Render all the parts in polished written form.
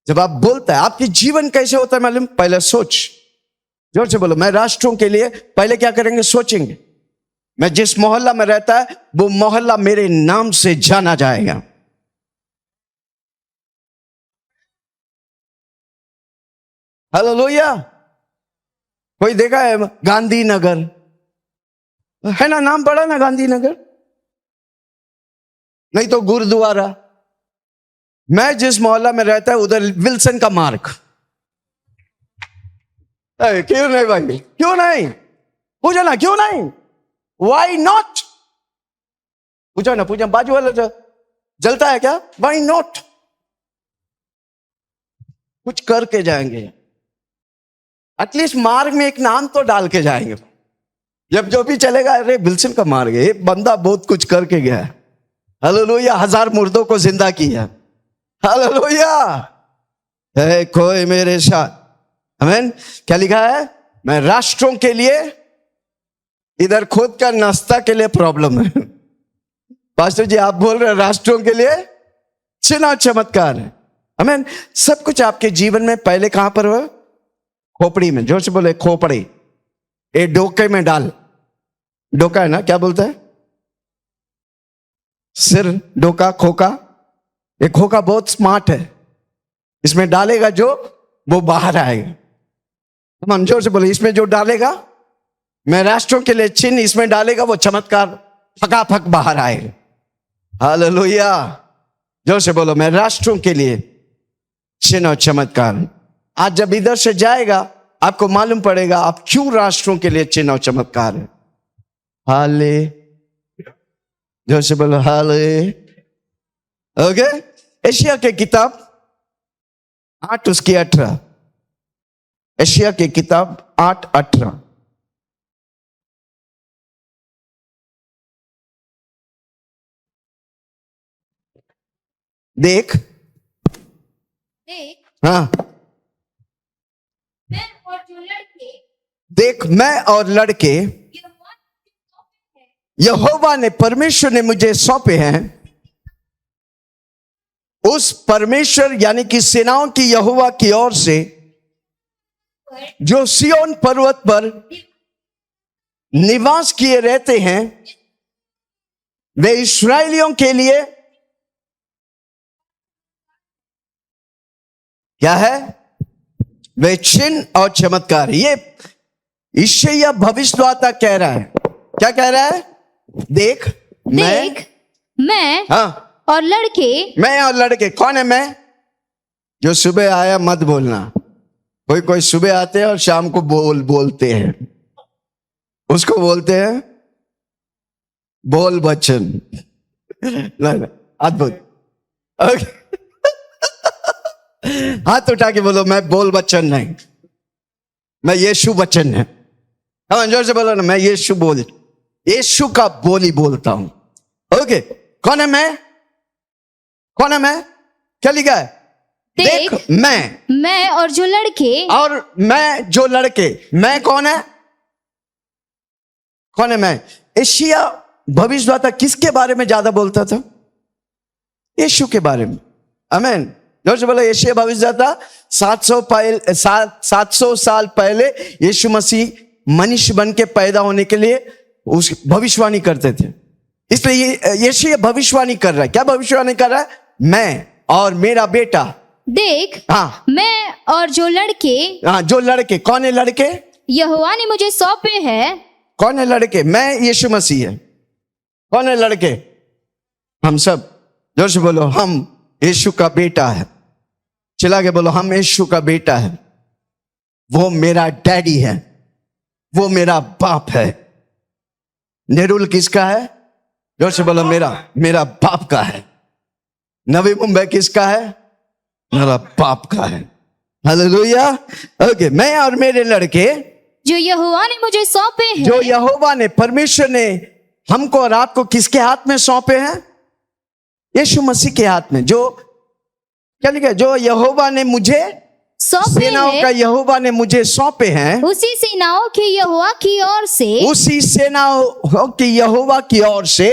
जब आप बोलते हैं, आपकी जीवन कैसे होता है मालूम? पहले सोच, जोर से बोलो, मैं राष्ट्रों के लिए पहले क्या करेंगे? सोचेंगे। मैं जिस मोहल्ला में रहता है वो मोहल्ला मेरे नाम से जाना जाएगा। हालेलुया। कोई देखा है गांधीनगर? है ना, नाम पड़ा ना गांधीनगर, नहीं तो गुरुद्वारा। मैं जिस मोहल्ला में रहता है उधर विल्सन का मार्ग। क्यों नहीं भाई, क्यों नहीं? पूछो ना, क्यों नहीं? Why not? पूछो ना, पूछो। बाजू वाला जलता है क्या? Why not? कुछ करके जाएंगे, एटलीस्ट मार्ग में एक नाम तो डाल के जाएंगे। जब जो भी चलेगा, अरे विल्सन का मार्ग है, बंदा बहुत कुछ करके गया है। हालेलुया। 1000 मुर्दों को जिंदा किया। हालेलुया। है कोई मेरे साथ? आमीन। क्या लिखा है? मैं राष्ट्रों के लिए, इधर खुद का नाश्ता के लिए प्रॉब्लम है। पास्टर जी आप बोल रहे हैं राष्ट्रों के लिए चिन्ह चमत्कार है। आमीन। सब कुछ आपके जीवन में पहले कहां पर हो? खोपड़ी में। जोर से बोले खोपड़ी। ए डोके में डाल। डोका है ना, क्या बोलता है? सिर, डोका, खोका। ये खोका बहुत स्मार्ट है, इसमें डालेगा जो वो बाहर आएगा। हम जोर से बोले, इसमें जो डालेगा, मैं राष्ट्रों के लिए चिन्ह इसमें डालेगा, वो चमत्कार फटाफट बाहर आएगा। हालेलुया। जोर से बोलो, मैं राष्ट्रों के लिए चिन्ह और चमत्कार। आज जब इधर से जाएगा आपको मालूम पड़ेगा आप क्यों राष्ट्रों के लिए चिन्ह और चमत्कार है। हाले, जोर से बोलो हाले। ओके। एशिया के किताब 8 उसकी 18। एशिया की किताब 8:18। देख, हाँ, मैं और जो लड़के देख मैं और लड़के यहोवा ने, परमेश्वर ने मुझे सौंपे हैं। उस परमेश्वर यानी कि सेनाओं की यहोवा की ओर से, जो सिय्योन पर्वत पर निवास किए रहते हैं, वे इस्राएलियों के लिए क्या है? वे चिन्ह और चमत्कार। ये यशायाह भविष्यद्वक्ता कह रहा है। क्या कह रहा है? देख मैं हाँ, और लड़के। मैं और लड़के। कौन है मैं? जो सुबह आया मत बोलना। कोई कोई सुबह आते हैं और शाम को बोलते हैं, उसको बोलते हैं बोल बच्चन। अद्भुत। हाथ उठा के बोलो, मैं बोल बच्चन नहीं, मैं यीशु बच्चन है। हम जोर से बोलो ना, मैं यीशु का बोली बोलता हूं। ओके। कौन है मैं? कौन है मैं? क्या लिखा है? देख मैं और जो लड़के। और मैं जो लड़के। मैं कौन है? कौन है मैं? यशायाह भविष्यद्वक्ता किसके बारे में ज्यादा बोलता था? यीशु के बारे में। आमीन। जोर से बोलो, यशायाह भविष्यद्वक्ता 700 साल पहले यीशु मसीह मनुष्य बन के पैदा होने के लिए उस भविष्यवाणी करते थे। इसलिए यशायाह भविष्यवाणी कर रहा है। क्या भविष्यवाणी कर रहा है? मैं और मेरा बेटा। देख, हाँ, मैं और जो लड़के। हाँ, जो लड़के। कौन है लड़के? यहोवा ने मुझे सौंपे हैं। कौन है लड़के? मैं, यीशु मसीह है। कौन है लड़के? हम सब। जोर से बोलो, हम यीशु का बेटा है। चिल्ला के बोलो, हम यीशु का बेटा है। वो मेरा डैडी है, वो मेरा बाप है। नेरुल किसका है? जोर से बोलो, मेरा बाप का है। नवी मुंबई किसका है? मेरा बाप का है। हालेलुया। ओके। मैं और मेरे लड़के, जो यहोवा ने मुझे सौंपे हैं। जो यहोवा ने, परमेश्वर ने हमको और आपको किसके हाथ में सौंपे हैं? यीशु मसीह के हाथ में। जो क्या लिखा है? जो यहोवा ने मुझे सौंपे सेनाओं हैं, का यहोवा ने मुझे सौंपे हैं। उसी सेनाओं की यहोवा की ओर से, उसी सेनाओं की यहोवा की ओर से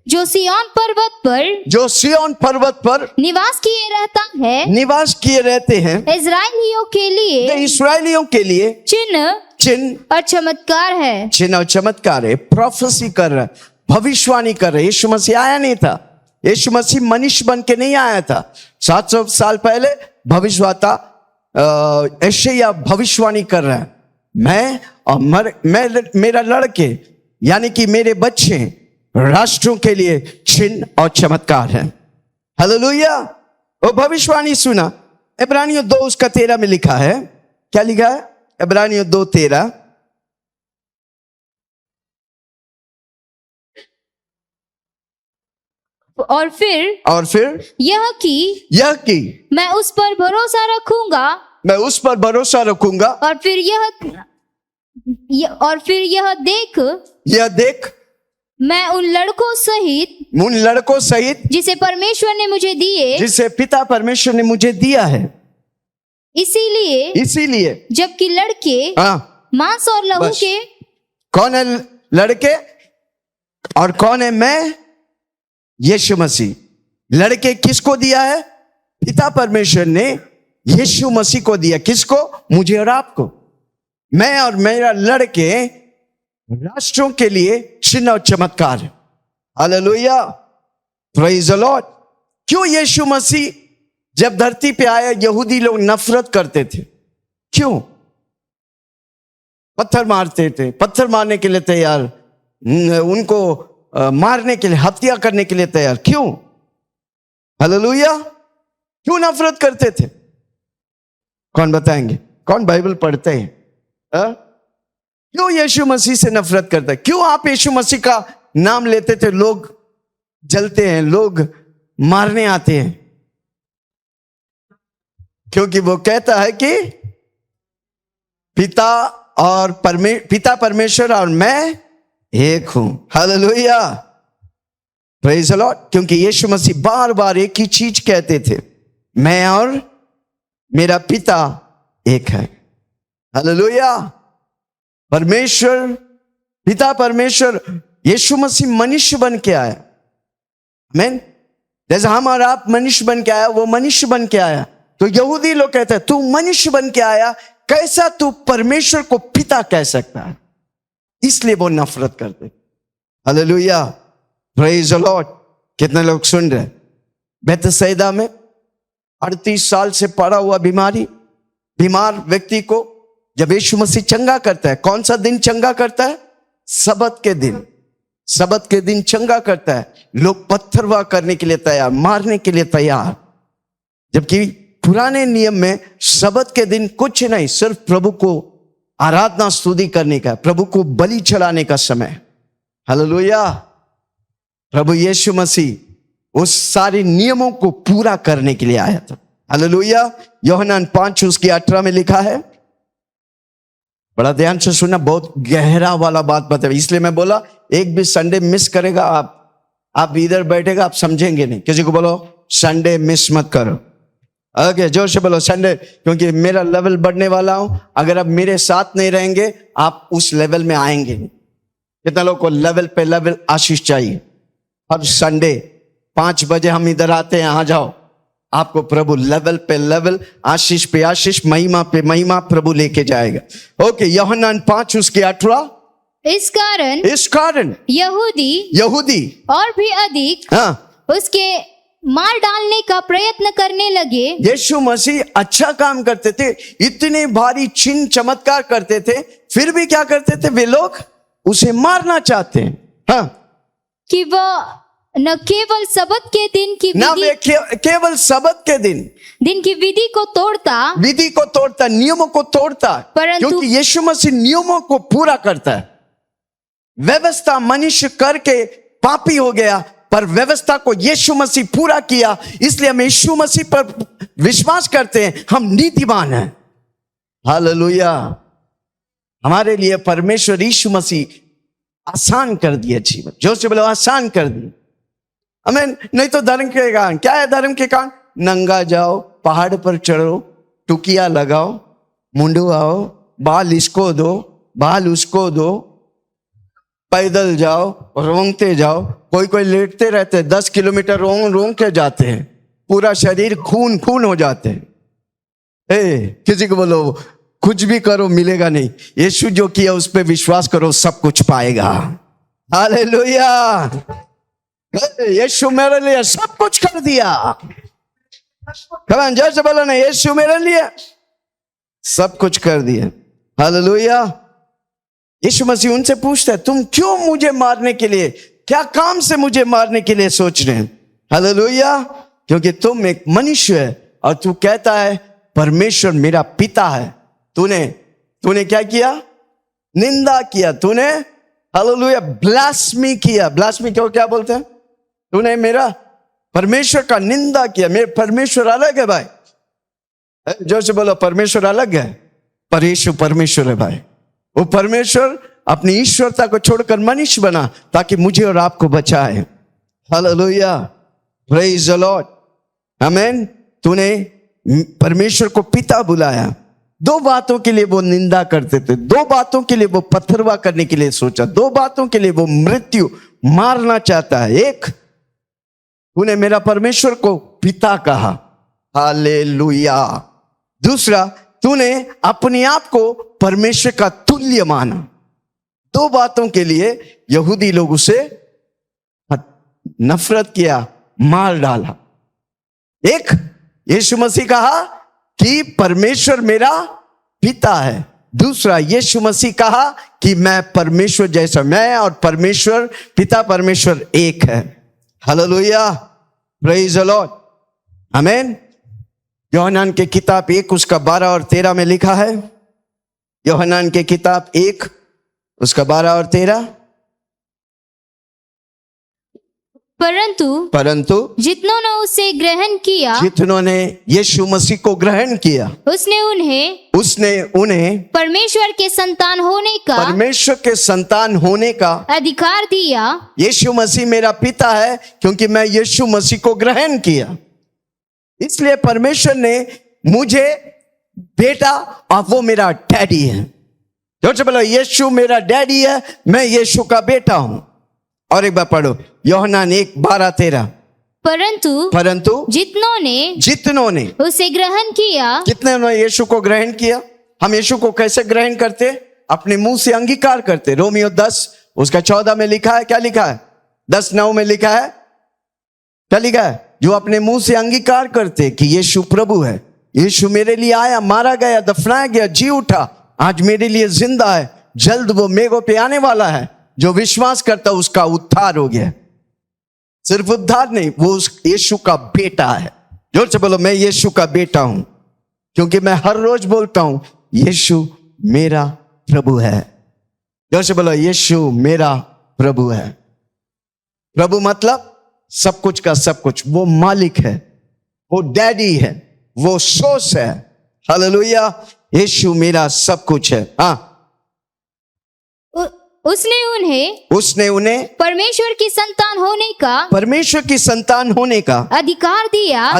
जो सिय्योन पर्वत पर जो सिय्योन पर्वत पर निवास किए रहता है, निवास किए रहते हैं, इस्राएलियों के ये लिए इस्राएलियों के लिए चिन्ह और चमत्कार है। चिन्ह और चमत्कार है। प्रोफेसी कर रहा है, भविष्यवाणी कर रहा है। यीशु मसीह आया नहीं था, यीशु मसीह मनुष्य बन के नहीं आया था। 700 साल पहले भविष्यवक्ता यशायाह भविष्यवाणी कर रहा है, मैं और मेरा लड़के यानी कि मेरे बच्चे राष्ट्रों के लिए चिन्ह और चमत्कार है। हालेलुया। वो भविष्यवाणी सुना। इब्रानियों 2 उसका 13 में लिखा है, क्या लिखा है? इब्रानियों 2:13, और फिर यह कि मैं उस पर भरोसा रखूंगा, मैं उस पर भरोसा रखूंगा, और फिर यह देख मैं उन लड़कों सहित जिसे परमेश्वर ने मुझे दिए, जिसे पिता परमेश्वर ने मुझे दिया है। इसीलिए जबकि लड़के हाँ, मांस और लहू बस। के, कौन है लड़के और कौन है मैं? यीशु मसीह। लड़के किसको दिया है? पिता परमेश्वर ने यीशु मसीह को दिया। किसको? मुझे और आपको। मैं और मेरा लड़के राष्ट्रों के लिए चिन्ह और चमत्कार है। Hallelujah, praise the Lord. क्यों यीशु मसीह जब धरती पे आया यहूदी लोग नफरत करते थे? क्यों? पत्थर मारते थे, पत्थर मारने के लिए तैयार, उनको मारने के लिए, हत्या करने के लिए तैयार। क्यों? हालेलुया। क्यों नफरत करते थे? कौन बताएंगे? कौन बाइबल पढ़ते हैं? क्यों यीशु मसीह से नफरत करते हैं? क्यों आप यीशु मसीह का नाम लेते थे लोग जलते हैं, लोग मारने आते हैं? क्योंकि वो कहता है कि पिता परमेश्वर और मैं एक हूं। Hallelujah, praise the Lord. क्योंकि यीशु मसीह बार बार एक ही चीज कहते थे, मैं और मेरा पिता एक है। हालेलुया। परमेश्वर, पिता परमेश्वर, यीशु मसीह मनुष्य बन के आया। आमीन। जैसे हम और आप मनुष्य बन के आया, वो मनुष्य बन के आया। तो यहूदी लोग कहते हैं, तू मनुष्य बन के आया, कैसा तू परमेश्वर को पिता कह सकता है? इसलिए वो नफरत करते। Hallelujah, praise the Lord. कितने लोग सुन रहे? बेथसैदा में 38 साल से पड़ा हुआ बीमार व्यक्ति को जब यीशु मसीह चंगा करता है, कौन सा दिन चंगा करता है? सबत के दिन। सबत के दिन चंगा करता है। लोग पत्थरवाह करने के लिए तैयार, मारने के लिए तैयार। जबकि पुराने नियम में सबत के दिन कुछ नहीं, सिर्फ प्रभु को आराधना स्तुति करने का, प्रभु को बलि चढ़ाने का समय। हालेलुया। प्रभु यीशु मसीह उस सारे नियमों को पूरा करने के लिए आया था। हालेलुया। यूहन्ना 5 उसकी 18 में लिखा है, बड़ा ध्यान से सुनना, बहुत गहरा वाला बात बता। इसलिए मैं बोला एक भी संडे मिस करेगा आप इधर बैठेगा, आप समझेंगे नहीं। किसी को बोलो संडे मिस मत करो। ओके, जोर से बोलो संडे, क्योंकि मेरा लेवल बढ़ने वाला हूं। अगर आप मेरे साथ नहीं रहेंगे आप उस लेवल में आएंगे नहीं। कितना लोगों को लेवल पे लेवल आशीष चाहिए? हर संडे 5 बजे हम इधर आते हैं, आ जाओ। आपको प्रभु लेवल पे लेवल, आशीष पे आशीष, महिमा पे महिमा प्रभु लेके जाएगा। ओके, यूहन्ना 5 उसके 18, इस कारण यहूदी और भी अधिक उसके मार डालने का प्रयत्न करने लगे। यीशु मसीह अच्छा काम करते थे, इतने भारी चिन्ह चमत्कार करते थे, फिर भी क्या करते थे? वे लोग उसे मारना चाहते हैं। हाँ, कि वह न केवल सबत के दिन की केवल सबत के दिन की विधि को तोड़ता, नियमों को तोड़ता, क्योंकि यीशु मसीह नियमों को पूरा करता है। व्यवस्था मनुष्य करके पापी हो गया, पर व्यवस्था को यीशु मसीह पूरा किया, इसलिए हम यीशु मसीह पर विश्वास करते हैं, हम नीतिमान हैं। हालेलुया। हमारे लिए परमेश्वर यीशु मसीह आसान कर दिया जीवन। जो से बोलो आसान कर दिया। आमीन। नहीं तो धर्म के कारण क्या है? धर्म के कारण नंगा जाओ, पहाड़ पर चढ़ो, टुकिया लगाओ, मुंडू आओ, बाल इसको दो, बाल उसको दो, पैदल जाओ, रोंगते जाओ, कोई कोई लेटते रहते, 10 किलोमीटर रोंग रोंग के जाते हैं, पूरा शरीर खून खून हो जाते हैं। किसी को बोलो कुछ भी करो मिलेगा नहीं, यीशु जो किया उस पर विश्वास करो, सब कुछ पाएगा। हालेलुया। यीशु मेरे लिए सब कुछ कर दिया। कमान जोर से बोलो ना, यीशु मेरे लिए सब कुछ कर दिया। हालेलुया। यीशु मसीह उनसे पूछता है, तुम क्यों मुझे मारने के लिए, क्या काम से मुझे मारने के लिए सोच रहे हैं? हालेलुया। क्योंकि तुम एक मनुष्य है और तू कहता है परमेश्वर मेरा पिता है। तूने क्या किया? निंदा किया तूने। हालेलुया। ब्लास्मी किया। ब्लास्मी क्या बोलते हैं? तूने मेरा परमेश्वर का निंदा किया। मेरे परमेश्वर अलग है भाई। जोर से बोलो, परमेश्वर अलग है, पर यीशु परमेश्वर है भाई। वो परमेश्वर अपनी ईश्वरता को छोड़कर मनुष्य बना ताकि मुझे और आपको बचाए। हालेलुया। Praise the Lord. आमीन। तूने परमेश्वर को पिता बुलाया। 2 बातों के लिए वो निंदा करते थे, 2 बातों के लिए वो पत्थरवा करने के लिए सोचा, 2 बातों के लिए वो मृत्यु मारना चाहता है। एक, तूने मेरा परमेश्वर को पिता कहा। हालेलुया। दूसरा, तूने अपने आप को परमेश्वर का तुल्य माना। 2 बातों के लिए यहूदी लोग उसे नफरत किया, मार डाला। एक, यीशु मसीह कहा कि परमेश्वर मेरा पिता है। दूसरा, यीशु मसीह कहा कि मैं परमेश्वर जैसा, मैं और परमेश्वर पिता परमेश्वर एक है। हालेलुया। Praise the Lord. आमीन। यूहन्ना की किताब 1 उसका 12 और 13 में लिखा है। यूहन्ना की किताब 1 उसका 12 और 13। परंतु जितनों ने उसे ग्रहण किया, जितनों ने यीशु मसीह को ग्रहण किया, उसने उन्हें परमेश्वर के संतान होने का अधिकार दिया। यीशु मसीह मेरा पिता है क्योंकि मैं यीशु मसीह को ग्रहण किया। इसलिए परमेश्वर ने मुझे बेटा और वो मेरा डैडी है। जोर से बोलो, यीशु मेरा डैडी है, मैं यीशु का बेटा हूं। और एक बार पढ़ो, यूहन्ना 1 12 13। परंतु जितनों ने उसे ग्रहण किया। कितने ने यीशु को ग्रहण किया? हम यीशु को कैसे ग्रहण करते? अपने मुंह से अंगीकार करते। रोमियो 10 उसका 14 में लिखा है। क्या लिखा है? 10:9 में लिखा है। क्या लिखा है? जो अपने मुंह से अंगीकार करते कि यीशु प्रभु है, यीशु मेरे लिए आया, मारा गया, दफनाया गया, जी उठा, आज मेरे लिए जिंदा है, जल्द वो मेघों पे आने वाला है। जो विश्वास करता उसका उद्धार हो गया। सिर्फ उद्धार नहीं, वो उस यीशु का बेटा है। जोर से बोलो, मैं यीशु का बेटा हूं क्योंकि मैं हर रोज बोलता हूं यीशु मेरा प्रभु है। जोर से बोलो, यीशु मेरा प्रभु है। प्रभु मतलब सब कुछ का सब कुछ। वो मालिक है, वो डैडी है, वो सोर्स है। हालेलुया। यीशु मेरा सब कुछ है। हाँ। उसने उन्हें परमेश्वर की संतान होने का अधिकार दिया।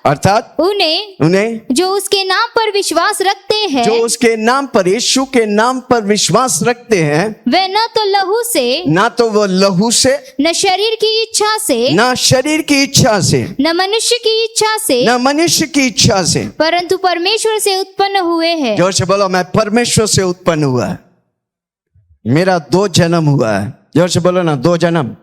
अर्थात उन्हें जो उसके नाम पर विश्वास रखते हैं, जो उसके नाम पर, यीशु के नाम पर विश्वास रखते हैं, वे न तो लहू से, न शरीर की इच्छा से, न मनुष्य की इच्छा से, परंतु परमेश्वर से उत्पन्न हुए हैं। जोर से बोलो, मैं परमेश्वर से उत्पन्न हुआ है। मेरा 2 जन्म हुआ है। जोर से बोलो ना, 2 जन्म।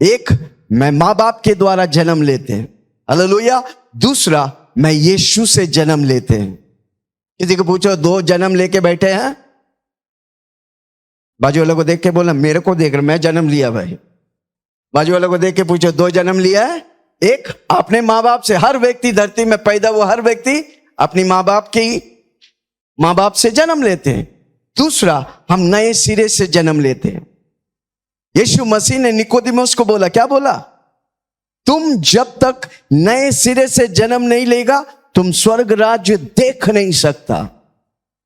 एक, मैं माँ बाप के द्वारा जन्म लेते हैं। हालेलुया। दूसरा, मैं यीशु से जन्म लेते हैं। किसी को पूछो 2 जन्म लेके बैठे हैं? बाजू वालों को देख के बोला, मेरे को देख रहे, मैं जन्म लिया भाई। बाजू वालों को देख के पूछो, 2 जन्म लिया है? एक, अपने माँ बाप से। हर व्यक्ति धरती में पैदा हुआ, हर व्यक्ति अपनी माँ बाप से जन्म लेते हैं। दूसरा, हम नए सिरे से जन्म लेते हैं। यीशु मसीह ने निकोदेमुस को बोला, क्या बोला? तुम जब तक नए सिरे से जन्म नहीं लेगा, तुम स्वर्ग राज्य देख नहीं सकता।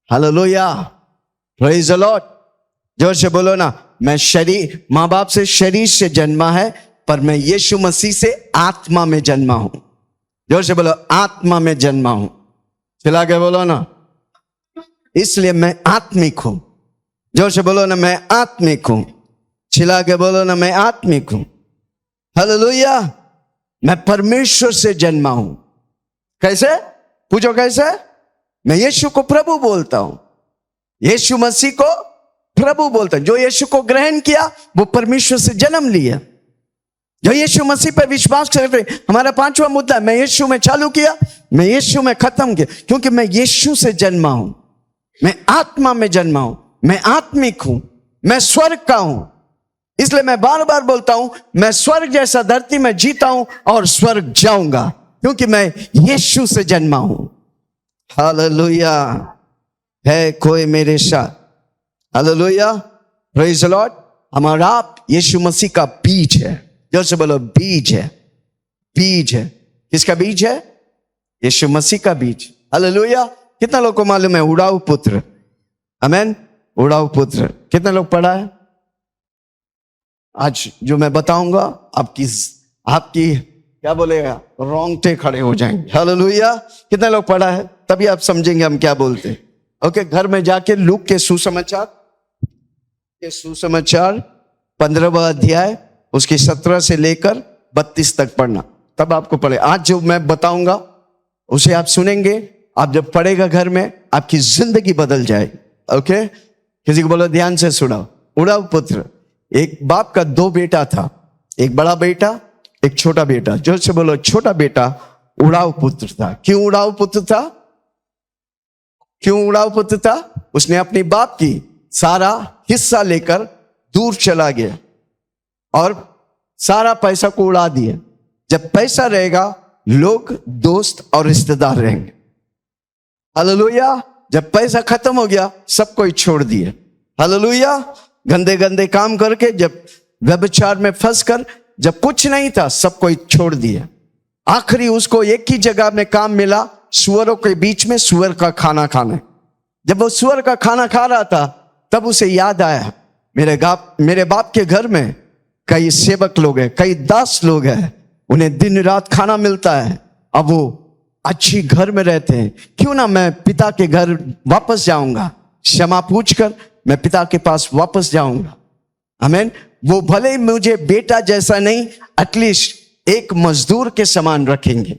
हालेलुया। Praise the Lord. जोर से बोलो ना, मैं माँ बाप से शरीर से जन्मा है, पर मैं यीशु मसीह से आत्मा में जन्मा हूं। जोर से बोलो, आत्मा में जन्मा हूं। चिल्ला के बोलो ना, इसलिए मैं आत्मिक हूं। जोर से बोलो ना, मैं आत्मिक हूं। चिल्ला के बोलो ना, मैं आत्मिक हूं। हालेलुया। मैं परमेश्वर से जन्मा हूं। कैसे? पूछो कैसे? मैं यीशु को प्रभु बोलता हूं। यीशु मसीह को प्रभु बोलता हूं। जो यीशु को ग्रहण किया वो परमेश्वर से जन्म लिया। जो यीशु मसीह पर विश्वास करते, हमारा पांचवा मुद्दा है, मैं यीशु में चालू किया, मैं यीशु में खत्म किया, क्योंकि मैं यीशु से जन्मा हूं। मैं आत्मा में जन्मा हूं, मैं आत्मिक हूं, मैं स्वर्ग का हूं। इसलिए मैं बार बार बोलता हूं, मैं स्वर्ग जैसा धरती में जीता हूं और स्वर्ग जाऊंगा, क्योंकि मैं यीशु से जन्मा हूं। हालेलुया। है कोई मेरे साथ? Hallelujah, praise the Lord. हमारा आप यीशु मसीह का बीज है। जोर से बोलो, बीज है। बीज है। किसका बीज है? यीशु मसीह का बीज। हालेलुया। कितना लोग को मालूम है उड़ाऊ पुत्र? आमेन। उड़ाऊ पुत्र कितने लोग पढ़ा है? आज जो मैं बताऊंगा आपकी क्या बोलेगा, रोंगटे खड़े हो जाएंगे। हालेलुया। कितने लोग पढ़ा है? तभी आप समझेंगे हम क्या बोलते हैं। ओके, घर में जाके लूक के सुसमाचार 15वां अध्याय उसकी 17 से लेकर 32 तक पढ़ना, तब आपको पढ़े। आज जो मैं बताऊंगा उसे आप सुनेंगे, आप जब पढ़ेगा घर में आपकी जिंदगी बदल जाएगी। ओके, किसी को बोलो ध्यान से सुनाओ। उड़ाऊ पुत्र। एक बाप का 2 बेटा था, एक बड़ा बेटा, एक छोटा बेटा। जोर से बोलो, छोटा बेटा उड़ाऊ पुत्र था। क्यों उड़ाऊ पुत्र था? क्यों उड़ाऊ पुत्र था? उसने अपनी बाप की सारा हिस्सा लेकर दूर चला गया और सारा पैसा को उड़ा दिया। जब पैसा रहेगा लोग दोस्त और रिश्तेदार रहेंगे। हालेलुया। जब पैसा खत्म हो गया सब कोई छोड़ दिए। हालेलुया। गंदे गंदे काम करके, जब व्यभिचार में फंस कर, जब कुछ नहीं था सब कोई छोड़ दिया। आखिरी उसको एक ही जगह में काम मिला, सुअरों के बीच में सुअर का खाना खाने। जब वो सुअर का खाना खा रहा था तब उसे याद आया, मेरे बाप के घर में कई सेवक लोग हैं, कई दास लोग हैं, उन्हें दिन रात खाना मिलता है, अब वो अच्छी घर में रहते हैं, क्यों ना मैं पिता के घर वापस जाऊंगा, क्षमा पूछकर मैं पिता के पास वापस जाऊंगा। आमीन। वो भले मुझे बेटा जैसा नहीं, एटलीस्ट एक मजदूर के समान रखेंगे।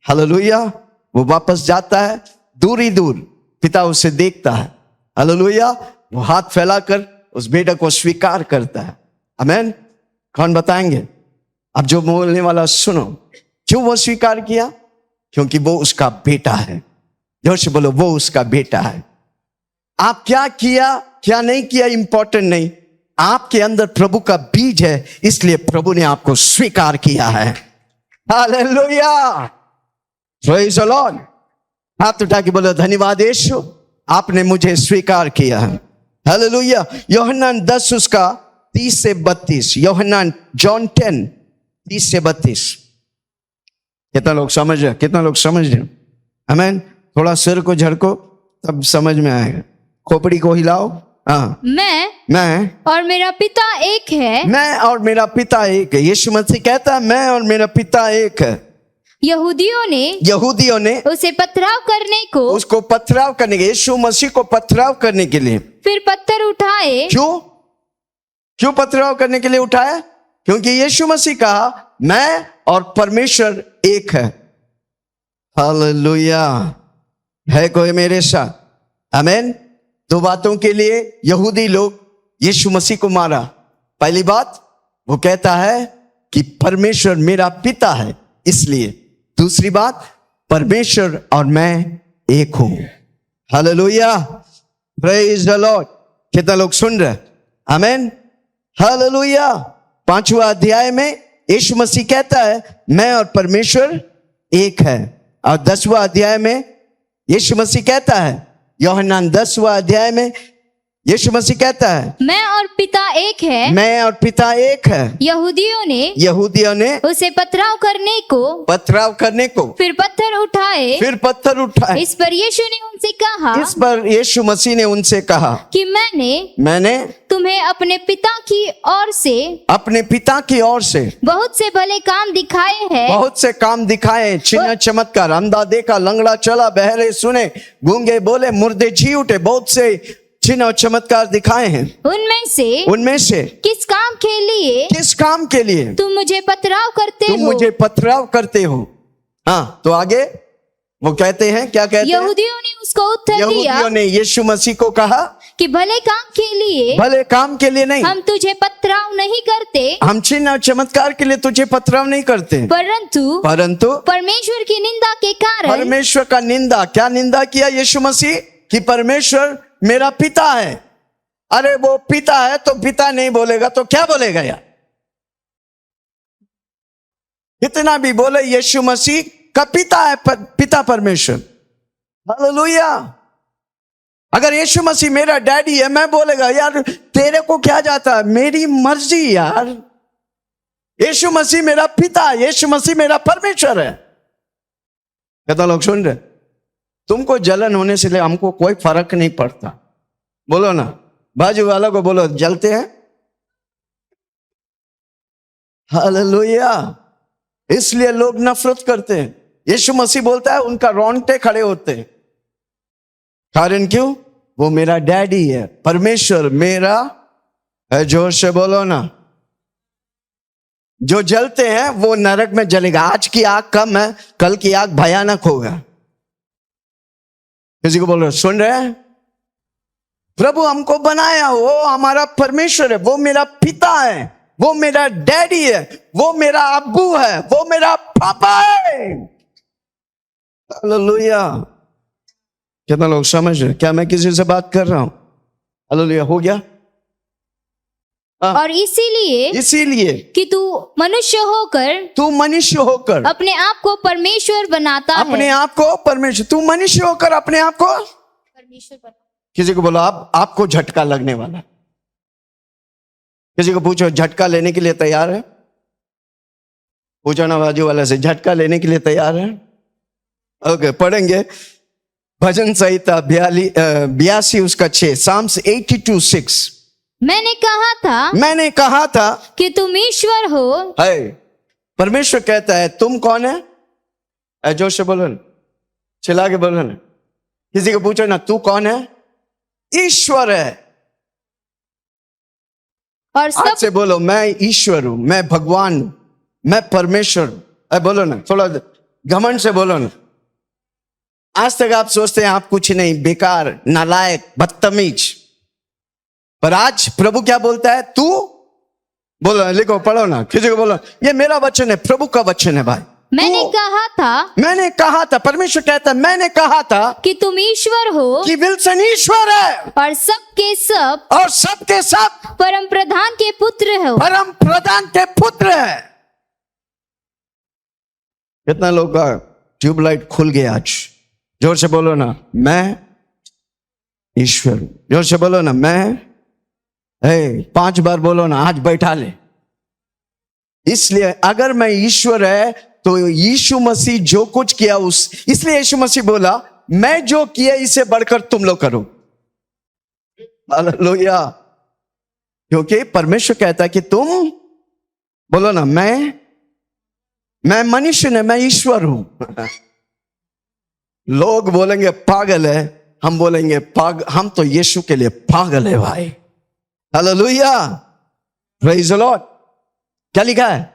हालेलुया। वो वापस जाता है, दूर ही दूर पिता उसे देखता है। हालेलुया। वो हाथ फैलाकर उस बेटे को स्वीकार करता है। आमीन। कौन बताएंगे? अब जो बोलने वाला सुनो। क्यों वो स्वीकार किया? क्योंकि वो उसका बेटा है। जोर से बोलो, वो उसका बेटा है। आप क्या किया क्या नहीं किया इंपॉर्टेंट नहीं, आपके अंदर प्रभु का बीज है, इसलिए प्रभु ने आपको स्वीकार किया है। हालेलुया। Praise the Lord. हाथ उठा के बोलो, धन्यवाद यीशु, आपने मुझे स्वीकार किया है। हालेलुया। यूहन्ना 10 उसका 30 से 32। यूहन्ना जॉन 10 30 से 32। कितना लोग समझ रहे? कितना लोग समझ रहे? आमीन। थोड़ा सिर को झटको तब समझ में आएगा। खोपड़ी को हिलाओ। हाँ। मैं और मेरा पिता एक है। मैं और मेरा पिता एक है। यीशु मसीह कहता है मैं और मेरा पिता एक है। यहूदियों ने उसे पथराव करने को, उसको पथराव करने के, यीशु मसीह को पथराव करने के लिए फिर पत्थर उठाए। क्यों पथराव करने के लिए उठाया? क्योंकि यीशु मसीह कहा मैं और परमेश्वर एक है। हालेलुया। है कोई मेरे साथ? आमीन। 2 बातों के लिए यहूदी लोग यीशु मसीह को मारा। पहली बात, वो कहता है कि परमेश्वर मेरा पिता है, इसलिए। दूसरी बात, परमेश्वर और मैं एक हूं। हालेलुया। Praise the Lord. कितना लोग सुन रहे? आमीन। हालेलुया। 5वां अध्याय में यीशु मसीह कहता है मैं और परमेश्वर एक है। और 10वां अध्याय में यीशु मसीह कहता है, यूहन्ना 10वां अध्याय में यीशु मसीह कहता है मैं और पिता एक है। मैं और पिता एक है। यहूदियों ने उसे पथराव करने को फिर पत्थर उठाए। इस पर यीशु मसीह ने उनसे कहा कि मैंने तुम्हें अपने पिता की ओर से बहुत से भले काम दिखाए हैं। चिन्ह चमत्कार, अंधा देखा, लंगड़ा चला, बहरे सुने, गूंगे बोले, मुर्दे जी उठे, बहुत से चिन्ह और चमत्कार दिखाए हैं, उनमें से किस काम के लिए तुम मुझे पथराव करते हो? हाँ, तो आगे वो कहते हैं, क्या कहते हैं? यहूदियों ने उसको उत्तर दिया, यहूदियों ने यीशु मसीह को कहा कि भले काम के लिए नहीं, हम तुझे पथराव नहीं करते, हम चिन्ह और चमत्कार के लिए तुझे पथराव नहीं करते, परंतु परमेश्वर की निंदा के कारण, परमेश्वर का निंदा, क्या निंदा किया यीशु मसीह? कि परमेश्वर मेरा पिता है। अरे वो पिता है तो पिता नहीं बोलेगा तो क्या बोलेगा यार? कितना भी बोले, यीशु मसीह का पिता है, पिता परमेश्वर। हालेलुया। अगर यीशु मसीह मेरा डैडी है, मैं बोलेगा यार तेरे को क्या जाता है, मेरी मर्जी यार। यीशु मसीह मेरा पिता है, यीशु मसीह मेरा परमेश्वर है। कहता लोग सुन रहे, तुमको जलन होने से हमको कोई फर्क नहीं पड़ता। बोलो ना, बाजू वाला को बोलो, जलते हैं। हालेलुया। इसलिए लोग नफरत करते हैं। यीशु मसीह बोलता है उनका रोंगटे खड़े होते हैं। कारण क्यों? वो मेरा डैडी है, परमेश्वर मेरा है। जोर से बोलो ना। जो जलते हैं वो नरक में जलेगा। आज की आग कम है, कल की आग भयानक होगा। किसी को बोल रहे, सुन रहे हैं? प्रभु हमको बनाया, वो हमारा परमेश्वर है, वो मेरा पिता है, वो मेरा डैडी है, वो मेरा अब्बू है, वो मेरा पापा है। हालेलुया। कितना लोग समझ रहे? क्या मैं किसी से बात कर रहा हूं? हालेलुया। हो गया? और इसीलिए कि तू मनुष्य होकर अपने आप को परमेश्वर बनाता है। अपने आप को परमेश्वर, तू मनुष्य होकर अपने आप को परमेश्वर बना। किसी को बोलो आपको झटका लगने वाला। किसी को पूछो झटका लेने के लिए तैयार है? पूछो ना बाजू वाले से, झटका लेने के लिए तैयार है? ओके, पढ़ेंगे भजन संहिता 82 उसका 6, Psalms 82:6। मैंने कहा था कि तुम ईश्वर हो। है, परमेश्वर कहता है तुम कौन है? जोर से बोलो ना, चिल्ला के बोलो ना। किसी को पूछो ना, तू कौन है? ईश्वर है। और आज से बोलो, मैं ईश्वर हूं, मैं भगवान हूं, मैं परमेश्वर हूं। बोलो ना, थोड़ा घमंड से बोलो ना। आज तक आप सोचते हैं आप कुछ नहीं, बेकार, नालायक, बदतमीज, पर आज प्रभु क्या बोलता है? तू बोलो, लिखो, पढ़ो ना। किसी को बोलो, ये मेरा वचन है, प्रभु का वचन है भाई। मैंने कहा था, परमेश्वर कहता है मैंने कहा था कि तुम ईश्वर हो, कि विल्सन ईश्वर है, और सबके सब परम प्रधान के पुत्र हो। परम प्रधान के पुत्र है। कितना लोग का ट्यूबलाइट खुल गया आज? जोर से बोलो ना, मैं ईश्वर हूं। जोर से बोलो ना, मैं 5 बार बोलो ना, आज बैठा ले। इसलिए अगर मैं ईश्वर है तो यीशु मसीह जो कुछ किया इसलिए यीशु मसीह बोला मैं जो किया इसे बढ़कर तुम लोग करो। हालेलुया। क्योंकि परमेश्वर कहता है कि तुम बोलो ना, मैं मनुष्य नहीं, मैं ईश्वर हूं। लोग बोलेंगे पागल है, हम बोलेंगे हम तो यीशु के लिए पागल है भाई। Hallelujah, praise the Lord. क्या लिखा है?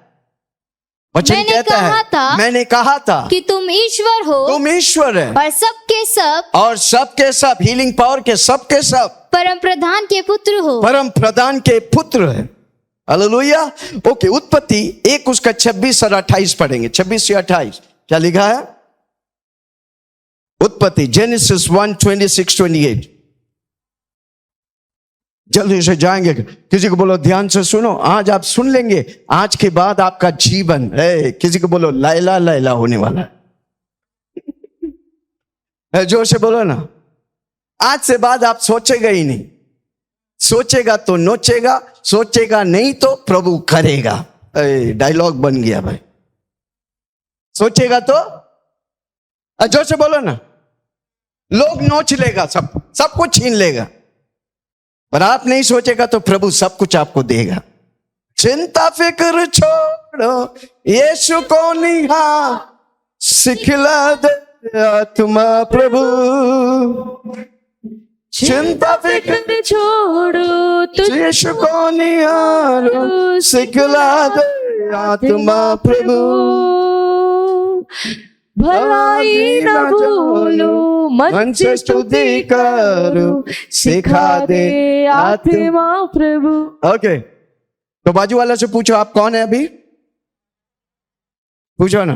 वचन कहता है मैंने कहा था कि तुम ईश्वर हो, तुम ईश्वर है, और सबके सब हीलिंग पावर के सबके सब परम प्रधान के पुत्र हो। परम प्रधान के पुत्र है। हालेलुया। ओके, उत्पत्ति 1 उसका 26 और 28 पढ़ेंगे। 26 से 28 क्या लिखा है? उत्पत्ति, जेनेसिस 1:26-28। जल्दी से जाएंगे। किसी को बोलो ध्यान से सुनो, आज आप सुन लेंगे, आज के बाद आपका जीवन है, किसी को बोलो लैला लैला होने वाला है। जोर से बोलो ना, आज से बाद आप सोचेगा ही नहीं। सोचेगा तो नोचेगा, सोचेगा नहीं तो प्रभु करेगा। डायलॉग बन गया भाई। सोचेगा तो जोर से बोलो ना, लोग नोच लेगा, सब कुछ छीन लेगा, पर आप नहीं सोचेगा तो प्रभु सब कुछ आपको देगा। चिंता फिक्र छोड़ो, यीशु को निहा सिखला दे आत्मा प्रभु, चिंता फिक्र छोड़ो तुझ यीशु को निहारो, सिखला दे आत्मा प्रभु, भलाई न भूलो मन से स्तुति करो, सिखा दे आत्मा प्रभु। ओके, तो बाजू वाला से पूछो आप कौन है अभी, पूछो ना,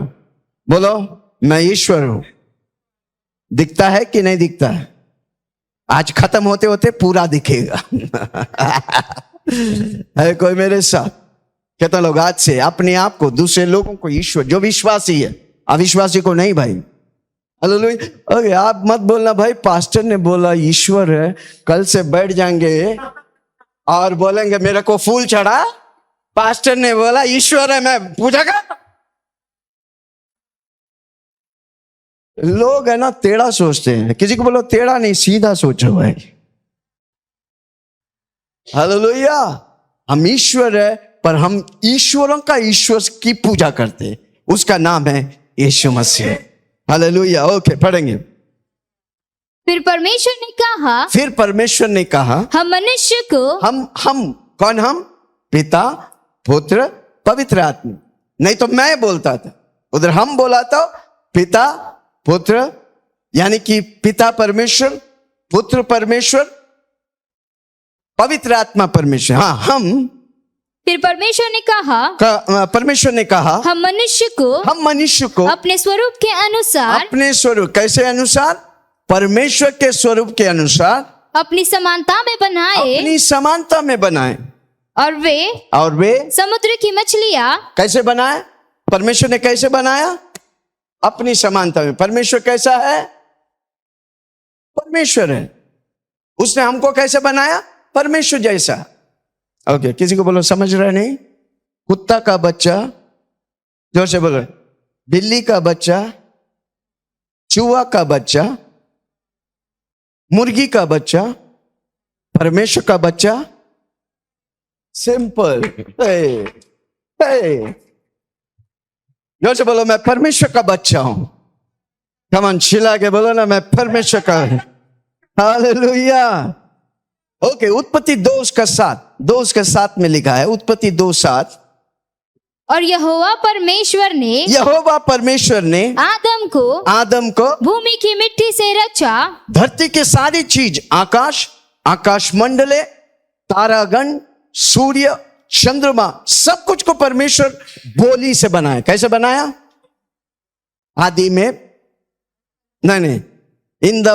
बोलो मैं ईश्वर हूं। दिखता है कि नहीं दिखता है? आज खत्म होते होते पूरा दिखेगा। है कोई मेरे साथ? कहता लोग आज से अपने आप को, दूसरे लोगों को ईश्वर, जो विश्वासी है, अविश्वासी को नहीं भाई। हालेलुया। ओके, आप मत बोलना भाई पास्टर ने बोला ईश्वर है, कल से बैठ जाएंगे और बोलेंगे मेरे को फूल चढ़ा, पास्टर ने बोला ईश्वर है, मैं पूजा कर। लोग है ना टेढ़ा सोचते हैं, किसी को बोलो टेढ़ा नहीं सीधा सोचो भाई। हालेलुया। हम ईश्वर है, पर हम ईश्वरों का ईश्वर की पूजा करते हैं, उसका नाम है यीशु मसीह। हालेलुया। ओके, पढ़ेंगे। फिर परमेश्वर ने कहा, हम मनुष्य को, हम कौन? हम पिता पुत्र पवित्र आत्मा। नहीं तो मैं बोलता था, उधर हम बोला था पिता पुत्र, यानी कि पिता परमेश्वर, पुत्र परमेश्वर, पवित्र आत्मा परमेश्वर। हाँ, हम। फिर परमेश्वर ने कहा, हम मनुष्य को अपने स्वरूप के अनुसार, अपने स्वरूप, कैसे अनुसार? परमेश्वर के स्वरूप के अनुसार, अपनी समानता में बनाए, और वे समुद्र की मछलियां। कैसे बनाए? परमेश्वर ने कैसे बनाया? अपनी समानता में। परमेश्वर कैसा है? परमेश्वर है। उसने हमको कैसे बनाया? परमेश्वर जैसा। ओके, किसी को बोलो समझ रहे नहीं? कुत्ता का बच्चा, जोर से बोलो, बिल्ली का बच्चा, चूहा का बच्चा, मुर्गी का बच्चा, परमेश्वर का बच्चा। सिंपल। जोर से बोलो मैं परमेश्वर का बच्चा हूं। कमान चिल्ला के बोलो ना, मैं परमेश्वर का। हालेलुया। ओके, उत्पत्ति 2:7 में लिखा है, उत्पत्ति 2:7। और यहोवा परमेश्वर ने आदम को भूमि की मिट्टी से रचा। धरती के सारी चीज, आकाश मंडले, तारागण, सूर्य, चंद्रमा, सब कुछ को परमेश्वर बोली से बनाया। कैसे बनाया? आदि में नहीं, in the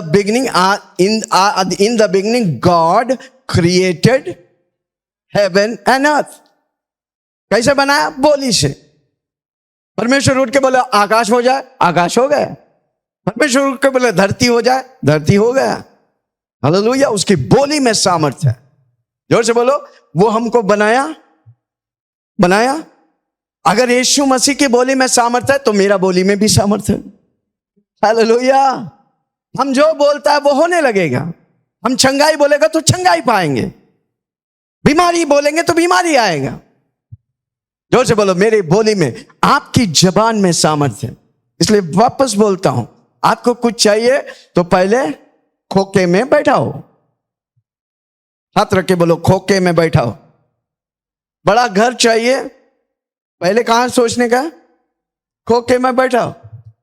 beginning God created heaven and earth. कैसे बनाया? बोली से। परमेश्वर उठ के बोला आकाश हो जाए, आकाश हो गया। परमेश्वर उठ के बोला धरती हो जाए, धरती हो गया। हालेलुया। उसकी बोली में सामर्थ्य है। जोर से बोलो, वो हमको बनाया। अगर यीशु मसीह की बोली में सामर्थ्य है तो मेरा बोली में भी सामर्थ्य है। हालेलुया। हम जो बोलता है वो होने लगेगा। हम चंगाई बोलेगा तो चंगाई पाएंगे, बीमारी बोलेंगे तो बीमारी आएगा। जोर से बोलो, मेरी बोली में, आपकी जबान में सामर्थ्य है। इसलिए वापस बोलता हूं, आपको कुछ चाहिए तो पहले खोखे में बैठाओ। हाथ रख के बोलो, खोखे में बैठाओ। बड़ा घर चाहिए, पहले कहां सोचने का? खोखे में बैठाओ।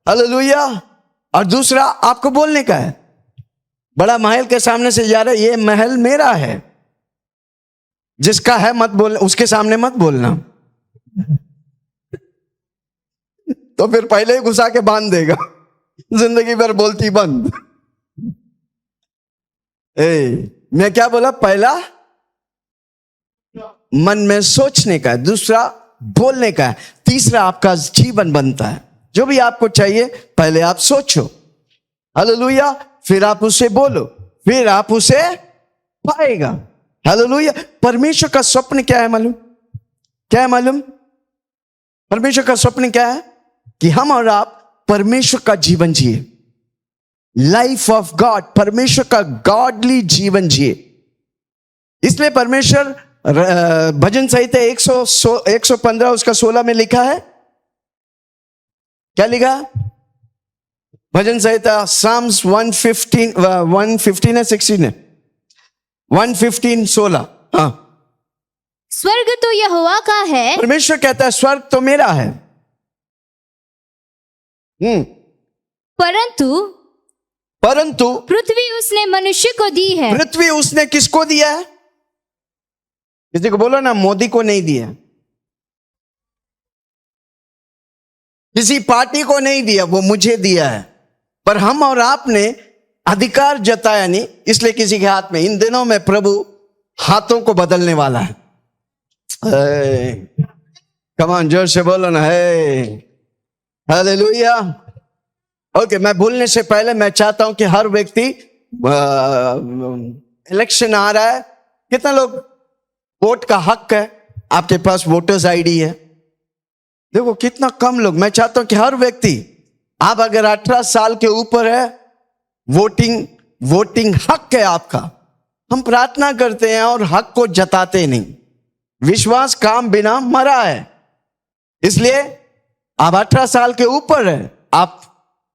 हालेलुया। और दूसरा आपको बोलने का है। बड़ा महल के सामने से जा रहा है, ये महल मेरा है। जिसका है मत बोलना, उसके सामने मत बोलना। तो फिर पहले ही घुसा के बांध देगा, जिंदगी भर बोलती बंद। मैं क्या बोला? पहला मन में सोचने का है, दूसरा बोलने का है, तीसरा आपका जीवन बनता है। जो भी आपको चाहिए पहले आप सोचो। हालेलुया। फिर आप उसे बोलो, फिर आप उसे पाएगा। हालेलुया। परमेश्वर का स्वप्न क्या है मालूम? क्या है मालूम? परमेश्वर का स्वप्न क्या है? कि हम और आप परमेश्वर का जीवन जिए, लाइफ ऑफ गॉड, परमेश्वर का गॉडली जीवन जिए। इसलिए परमेश्वर भजन संहिता 115 उसका 16 में लिखा है। क्या लिखा? भजन संहिता Psalms 115 है 16 है 1:15-16। हाँ, स्वर्ग तो यहोवा का है, परमेश्वर कहता है स्वर्ग तो मेरा है। परंतु परंतु पृथ्वी उसने मनुष्य को दी है। पृथ्वी उसने किसको दिया है? किसी को बोलो ना, मोदी को नहीं दिया, किसी पार्टी को नहीं दिया, वो मुझे दिया है। पर हम और आपने अधिकार जताया नहीं, इसलिए किसी के हाथ में। इन दिनों में प्रभु हाथों को बदलने वाला है। कम ऑन, जोर से बोलो ना, है हालेलुया। ओके, मैं बोलने से पहले मैं चाहता हूं कि हर व्यक्ति, इलेक्शन आ रहा है, कितना लोग वोट का हक है? आपके पास वोटर्स आईडी है? देखो कितना कम लोग। मैं चाहता हूं कि हर व्यक्ति, आप अगर 18 साल के ऊपर है, वोटिंग हक है आपका। हम प्रार्थना करते हैं और हक को जताते नहीं। विश्वास काम बिना मरा है। इसलिए आप 18 साल के ऊपर है, आप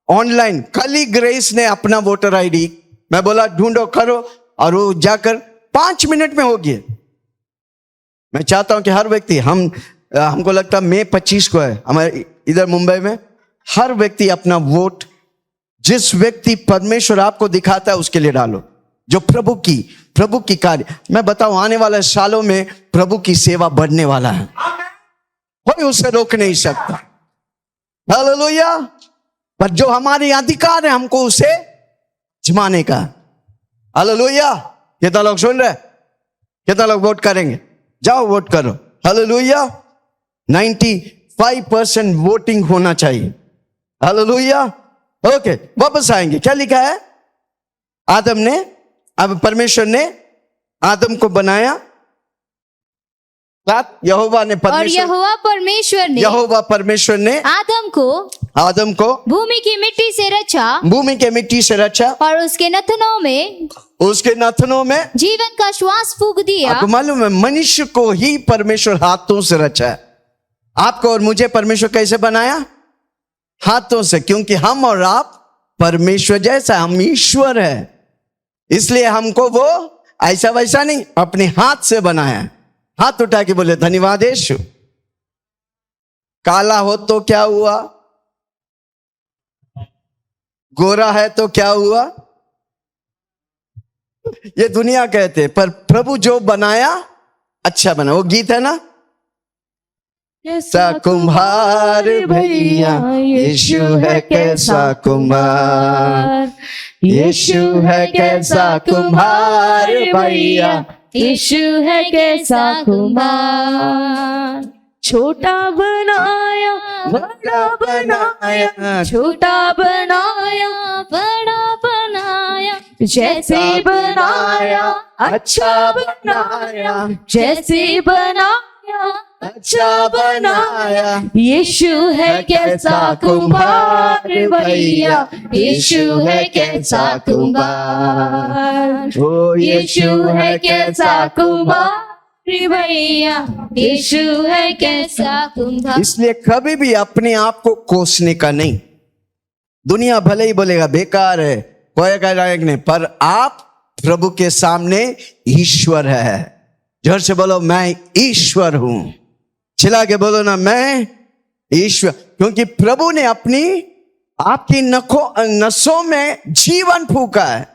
ऑनलाइन, कल ही ग्रेस ने अपना वोटर आईडी, मैं बोला ढूंढो करो, और वो जाकर 5 मिनट में हो गया। मैं चाहता हूं कि हर व्यक्ति, हमको लगता है मई 25 को है हमारे इधर मुंबई में, हर व्यक्ति अपना वोट जिस व्यक्ति परमेश्वर आपको दिखाता है उसके लिए डालो, जो प्रभु की कार्य। मैं बताऊं, आने वाले सालों में प्रभु की सेवा बढ़ने वाला है, कोई उसे रोक नहीं सकता। हालेलुया। पर जो हमारे अधिकार है हमको उसे जमाने का। हालेलुया। कितना लोग सुन रहे? कितना लोग वोट करेंगे? जाओ वोट करो। हालेलुया। 95% वोटिंग होना चाहिए। हालेलुया। ओके, वापस आएंगे। क्या लिखा है? अब परमेश्वर ने आदम को बनाया, यहोवा परमेश्वर ने आदम को भूमि की मिट्टी से रचा और उसके नथनों में जीवन का श्वास फूंक दिया। आपको मालूम है, मनुष्य को ही परमेश्वर हाथों से रचा है। आपको और मुझे परमेश्वर कैसे बनाया? हाथों से। क्योंकि हम और आप परमेश्वर जैसा, हम ईश्वर है, इसलिए हमको वो ऐसा वैसा नहीं, अपने हाथ से बनाया। हाथ उठा के बोले धन्यवाद यीशु। काला हो तो क्या हुआ? गोरा है तो क्या हुआ? ये दुनिया कहते, पर प्रभु जो बनाया अच्छा बना। वो गीत है ना, कैसा कुम्हार भैया यीशु है, कैसा कुम्हार यीशु है, कैसा कुम्हार भैया यीशु है कैसा कुम्हार। छोटा बनाया बड़ा बनाया, छोटा बनाया बड़ा बनाया, जैसे बनाया अच्छा बनाया, जैसे बनाया अच्छा बनाया। यीशु है कैसा कुम्हार भैया, यीशु है कैसा कुम्हार, ओ यीशु है कैसा कुम्हार भैया, यीशु है कैसा कुम्हार। इसलिए कभी भी अपने आप को कोसने का नहीं। दुनिया भले ही बोलेगा बेकार है, कोई कह रहा है नहीं, पर आप प्रभु के सामने ईश्वर है। जोर से बोलो, मैं ईश्वर हूं। चिल्ला के बोलो ना, मैं ईश्वर। क्योंकि प्रभु ने आपकी नसों में जीवन फूंका है,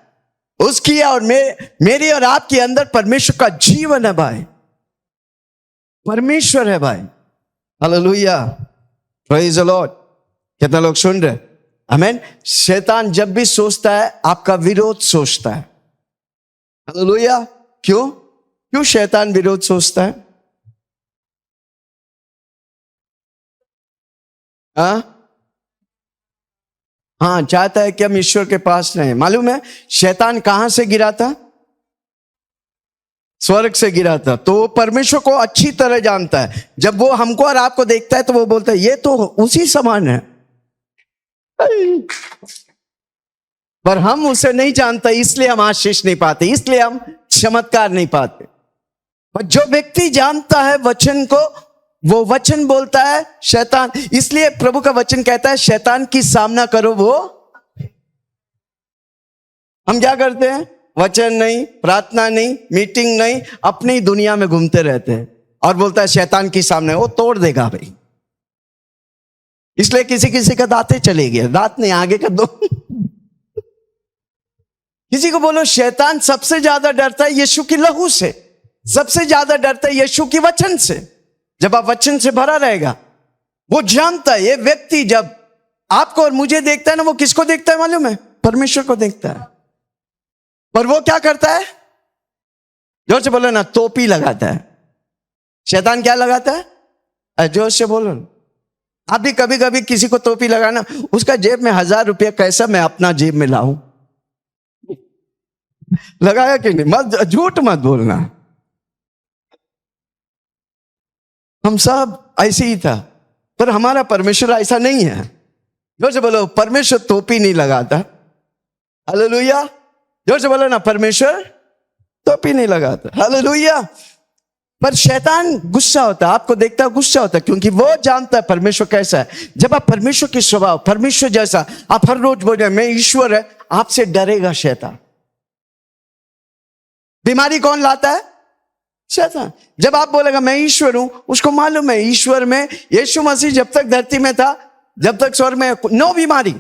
उसकी और मेरी और आपके अंदर परमेश्वर का जीवन है भाई। परमेश्वर है भाई। Hallelujah, praise the Lord. कितना लोग सुन रहे? आमीन। शैतान जब भी सोचता है आपका विरोध सोचता है। हालेलुया। क्यों शैतान विरोध सोचता है? हाँ, चाहता है कि हम ईश्वर के पास रहें। मालूम है शैतान कहां से गिरा था? स्वर्ग से गिरा था। तो वो परमेश्वर को अच्छी तरह जानता है। जब वो हमको और आपको देखता है तो वो बोलता है ये तो उसी समान है, पर हम उसे नहीं जानते, इसलिए हम आशीष नहीं पाते, इसलिए हम चमत्कार नहीं पाते। और जो व्यक्ति जानता है वचन को, वो वचन बोलता है शैतान। इसलिए प्रभु का वचन कहता है शैतान की सामना करो। वो हम क्या करते हैं? वचन नहीं, प्रार्थना नहीं, मीटिंग नहीं, अपनी दुनिया में घूमते रहते हैं और बोलता है शैतान के सामने वो तोड़ देगा भाई। इसलिए किसी किसी का दांतें चले गए, दांत नहीं आगे का दो। किसी को बोलो शैतान सबसे ज्यादा डरता है यीशु की लहू से, सबसे ज्यादा डरता है यीशु के वचन से। जब आप वचन से भरा रहेगा, वो जानता है, ये व्यक्ति जब आपको और मुझे देखता है ना, वो किसको देखता है मालूम है? परमेश्वर को देखता है। पर वो क्या करता है? जोर से बोलो ना, टोपी लगाता है। शैतान क्या लगाता है? जोर से बोलो ना। आप भी कभी कभी किसी को टोपी लगाना, उसका जेब में 1000 रुपया कैसा मैं अपना जेब में लाऊं, लगाया कि नहीं? मत झूठ मत बोलना। हम सब ऐसे ही था, पर हमारा परमेश्वर ऐसा नहीं है। जोर से बोलो, परमेश्वर टोपी नहीं लगाता। हालेलुया। जोर से बोलो ना, परमेश्वर टोपी नहीं लगाता। हालेलुया। पर शैतान गुस्सा होता है, आपको देखता है गुस्सा होता है, क्योंकि वो जानता है परमेश्वर कैसा है। जब आप परमेश्वर के स्वभाव, परमेश्वर जैसा आप हर रोज बोले मैं ईश्वर है, आपसे डरेगा शैतान। बीमारी कौन लाता है? शैतान। जब आप बोलेगा मैं ईश्वर हूं, उसको मालूम है ईश्वर में, यीशु मसीह जब तक धरती में था, जब तक स्वर्ग में, नो बीमारी।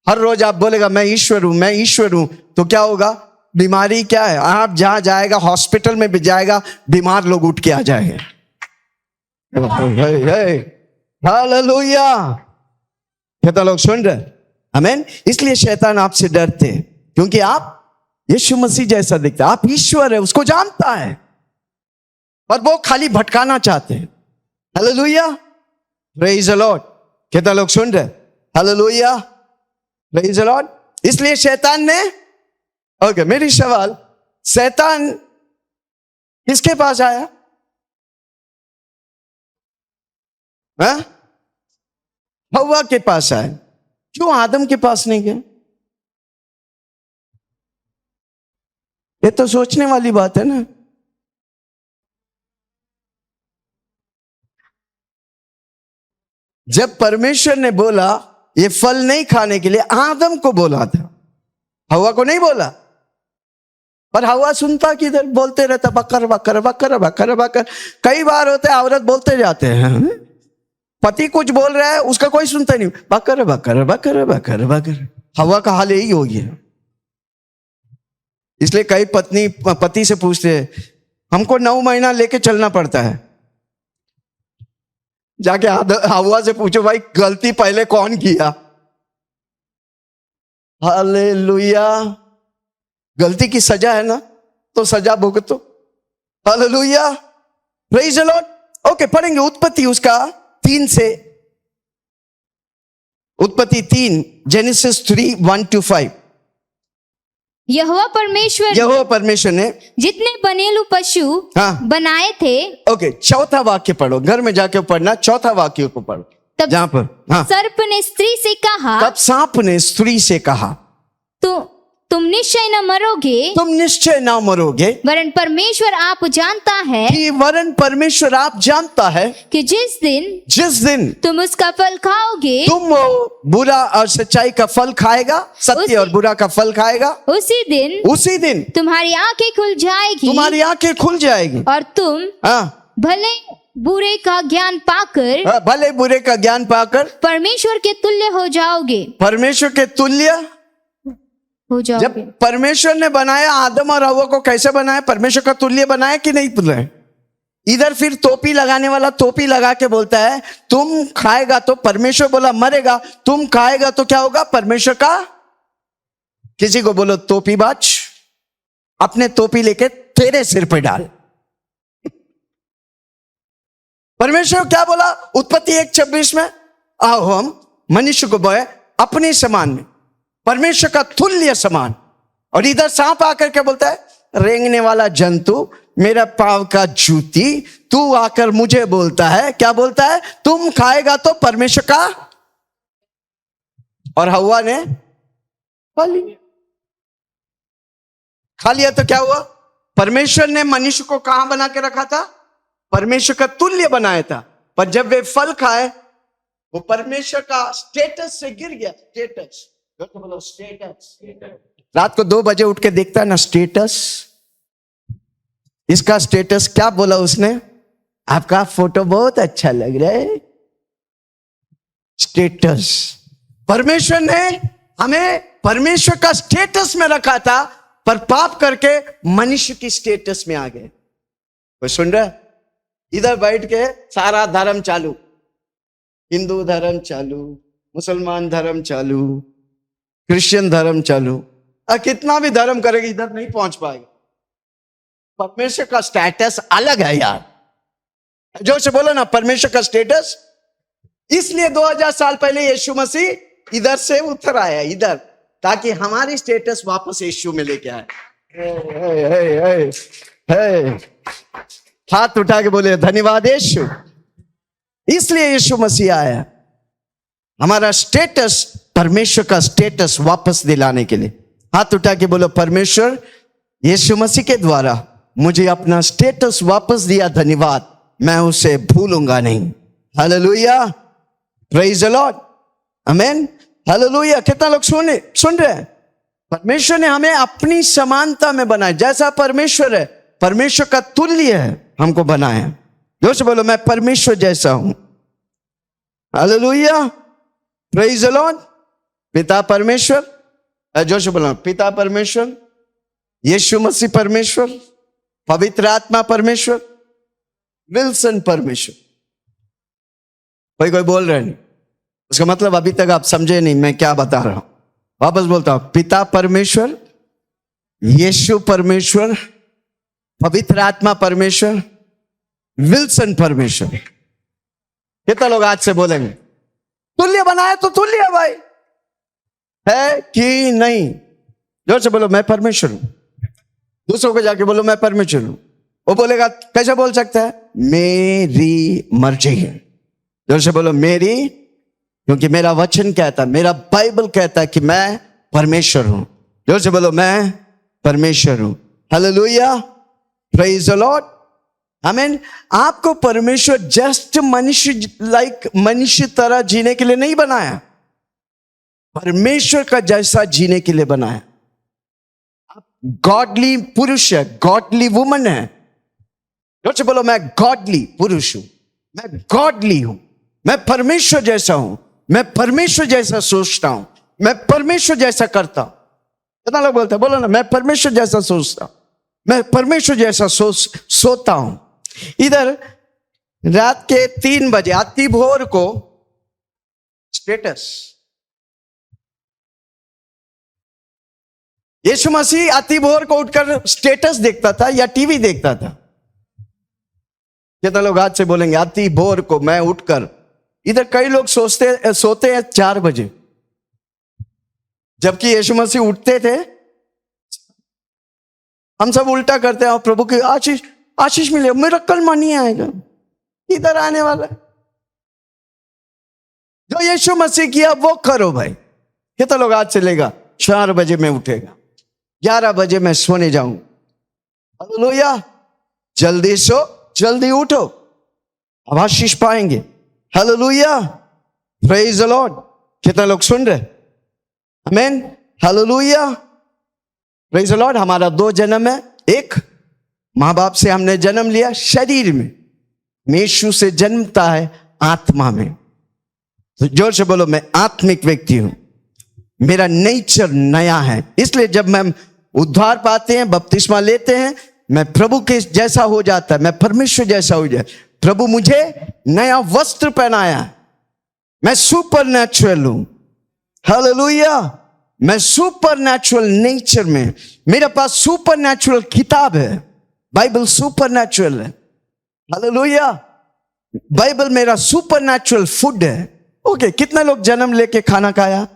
हर रोज आप बोलेगा मैं ईश्वर हूं, मैं ईश्वर हूं, तो क्या होगा? बीमारी क्या है? आप जहां जाएगा, हॉस्पिटल में भी जाएगा, बीमार लोग उठ के आ जाएंगे। हालेलुया। कितना लोग सुन रहे? आमीन। इसलिए शैतान आपसे डरते हैं, क्योंकि आप यीशु मसीह जैसा दिखता है, आप ईश्वर है, उसको जानता है, और वो खाली भटकाना चाहते हैं। हालेलुया। Praise the Lord. कितना लोग सुन रहे? हालेलुया। Praise the Lord. इसलिए शैतान ने, ओके, मेरी सवाल, शैतान किसके पास आया? हव्वा के पास आया। क्यों आदम के पास नहीं गए? ये तो सोचने वाली बात है ना। जब परमेश्वर ने बोला ये फल नहीं खाने के लिए, आदम को बोला था, हव्वा को नहीं बोला। पर हव्वा सुनता किधर? बोलते रहता बकर बकर बकर बकर बकर। कई बार होते औरत बोलते जाते हैं, पति कुछ बोल रहा है, उसका कोई सुनता नहीं, बकर बकर बकर बकर बकर। हव्वा का हाल यही हो गया। इसलिए कई पत्नी पति से पूछते हैं, हमको 9 महीना लेके चलना पड़ता है। जाके हव्वा से पूछो, भाई गलती पहले कौन किया? हालेलुया। गलती की सजा है ना, तो सजा भुगतो। Hallelujah. Praise the Lord. Okay, पढ़ेंगे उत्पत्ति उसका 3 से, उत्पत्ति 3, जेनेसिस 3, 1-5। यहोवा परमेश्वर ने जितने बनेलू पशु बनाए थे। ओके, चौथा वाक्य पढ़ो, घर में जाके पढ़ना, चौथा वाक्य को पढ़ो। तब जहां पर सर्प ने स्त्री से कहा, तब सांप ने स्त्री से कहा, तुम निश्चय न मरोगे, तुम निश्चय न मरोगे, वरन परमेश्वर आप जानता है, कि वरन परमेश्वर आप जानता है कि जिस दिन तुम उसका फल खाओगे, तुम बुरा और सच्चाई का फल खाएगा, सत्य और बुरा का फल खाएगा, उसी दिन तुम्हारी आंखें खुल जाएगी, तुम्हारी आंखें खुल जाएगी, और तुम भले बुरे का ज्ञान पाकर परमेश्वर के तुल्य हो जाओगे। परमेश्वर के तुल्य हो जाओगे। जब परमेश्वर ने बनाया आदम और हव्वा को, कैसे बनाया? परमेश्वर का तुल्य बनाया कि नहीं बनाया? इधर फिर टोपी लगाने वाला टोपी लगा के बोलता है तुम खाएगा तो, परमेश्वर बोला मरेगा, तुम खाएगा तो क्या होगा? परमेश्वर का। किसी को बोलो टोपीबाज, अपने टोपी लेके तेरे सिर पे डाल। परमेश्वर क्या बोला उत्पत्ति 1:26 में? आओ हम मनुष्य को बोए अपने समान में, परमेश्वर का तुल्य समान। और इधर सांप आकर के बोलता है, रेंगने वाला जंतु, मेरा पांव का जूती, तू आकर मुझे बोलता है, क्या बोलता है? तुम खाएगा तो परमेश्वर का। और हव्वा ने खा लिया तो क्या हुआ? परमेश्वर ने मनुष्य को कहां बना के रखा था? परमेश्वर का तुल्य बनाया था। पर जब वे फल खाए, वो परमेश्वर का स्टेटस से गिर गया। स्टेटस, बोलो स्टेटस। रात को 2 बजे उठ के देखता है ना स्टेटस, इसका स्टेटस क्या बोला उसने, आपका फोटो बहुत अच्छा लग रहा है। स्टेटस। परमेश्वर ने हमें परमेश्वर का स्टेटस में रखा था, पर पाप करके मनुष्य की स्टेटस में आ गए। कोई सुन रहा है? इधर बैठ के सारा धर्म चालू, हिंदू धर्म चालू, मुसलमान धर्म चालू, क्रिश्चियन धर्म चालू, और कितना भी धर्म करेगा इधर नहीं पहुंच पाएगा। परमेश्वर का स्टेटस अलग है यार। जोर से बोलो ना, परमेश्वर का स्टेटस। इसलिए 2000 साल पहले यीशु मसीह इधर से उतर आया इधर, ताकि हमारी स्टेटस वापस यीशु में लेके आए। हाथ उठा के बोले धन्यवाद यीशु। इसलिए यीशु मसीह आया, हमारा स्टेटस, परमेश्वर का स्टेटस वापस दिलाने के लिए। हाथ उठा के बोलो, परमेश्वर यीशु मसीह के द्वारा मुझे अपना स्टेटस वापस दिया, धन्यवाद, मैं उसे भूलूंगा नहीं। Hallelujah, praise the Lord, amen, hallelujah. कितना लोग सुन रहे हैं? परमेश्वर ने हमें अपनी समानता में बनाया, जैसा परमेश्वर है, परमेश्वर का तुल्य है हमको बनाया। जोर से बोलो, मैं परमेश्वर जैसा हूं। Hallelujah, praise the Lord. पिता परमेश्वर, जोर से बोलो, पिता परमेश्वर, यीशु मसीह परमेश्वर, पवित्र आत्मा परमेश्वर, विल्सन परमेश्वर। कोई बोल रहे नहीं, उसका मतलब अभी तक आप समझे नहीं मैं क्या बता रहा हूं। वापस बोलता हूं, पिता परमेश्वर, यीशु परमेश्वर, पवित्र आत्मा परमेश्वर, विल्सन परमेश्वर। कितना लोग आज से बोलेंगे तुल्य बनाया तो तुल्य है भाई, है कि नहीं? जोर से बोलो, मैं परमेश्वर हूं। दूसरों को जाके बोलो, मैं परमेश्वर हूं। वो बोलेगा, कैसे बोल सकता है? मेरी मर्जी है। जोर से बोलो, मेरी, क्योंकि मेरा वचन कहता, मेरा बाइबल कहता है कि मैं परमेश्वर हूं। जोर से बोलो, मैं परमेश्वर हूं। हालेलुया, प्रेज द लॉर्ड, आमीन। आपको परमेश्वर जस्ट मनुष्य तरह जीने के लिए नहीं बनाया, परमेश्वर का जैसा जीने के लिए बनाया। आप गॉडली पुरुष है, गॉडली वुमन है। जोर से बोलो, मैं गॉडली पुरुष हूं, मैं गॉडली हूं, मैं परमेश्वर जैसा हूं, मैं परमेश्वर जैसा सोचता हूं, मैं परमेश्वर जैसा करता हूं। कितना लोग बोलते हैं? बोलो ना, मैं परमेश्वर जैसा सोचता हूं, मैं परमेश्वर जैसा सोता हूं। इधर रात के 3 बजे अति भोर को स्टेटस, यीशु मसीह अति भोर को उठकर स्टेटस देखता था या टीवी देखता था? कितना लोग आज से बोलेंगे अति भोर को मैं उठकर? इधर कई लोग सोते हैं 4 बजे, जबकि यीशु मसीह उठते थे। हम सब उल्टा करते हैं, और प्रभु की आशीष मिले, मेरा कल नहीं आएगा, इधर आने वाला है। जो यीशु मसीह किया वो करो भाई। कितना लोग आज से लेगा 4 बजे में उठेगा, 11 बजे मैं सोने जाऊंगा? हालेलुया, जल्दी सो जल्दी उठो, अब आशीष पाएंगे। Hallelujah, praise the Lord. कितना लोग सुन रहे? आमीन, हालेलुया, प्रेज द लॉर्ड। हमारा 2 जन्म है, एक मां बाप से हमने जन्म लिया शरीर में, यीशु से जन्मता है आत्मा में। तो जोर से बोलो, मैं आत्मिक व्यक्ति हूं, मेरा नेचर नया है। इसलिए जब मैं उद्धार पाते हैं, बपतिस्मा लेते हैं, मैं प्रभु के जैसा हो जाता है, मैं परमेश्वर जैसा हो जाता। प्रभु मुझे नया वस्त्र पहनाया, मैं सुपर नेचुरल हूं। हालेलुया, मैं सुपर नेचुरल नेचर में, मेरे पास सुपर नेचुरल किताब है, बाइबल सुपर नेचुरल है। हालेलुया, बाइबल मेरा सुपर नेचुरल फूड है। ओके, कितने लोग जन्म लेके खाना खाया?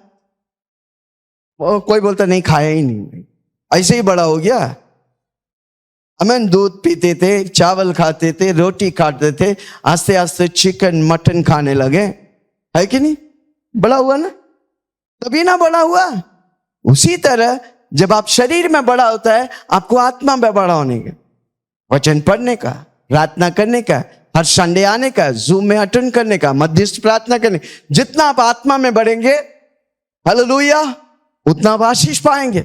कोई बोलता नहीं, खाया ही नहीं, ऐसे ही बड़ा हो गया। अमन दूध पीते थे, चावल खाते थे, रोटी खाते थे, आस्ते आस्ते चिकन मटन खाने लगे, है कि नहीं? बड़ा हुआ ना, तभी ना बड़ा हुआ। उसी तरह जब आप शरीर में बड़ा होता है, आपको आत्मा में बड़ा होने का, वचन पढ़ने का, प्रार्थना करने का, हर संडे आने का, जूम में अटेंड करने का, मध्यस्थ प्रार्थना करने, जितना आप आत्मा में बढ़ेंगे, हालेलुया, उतना आप आशीष पाएंगे।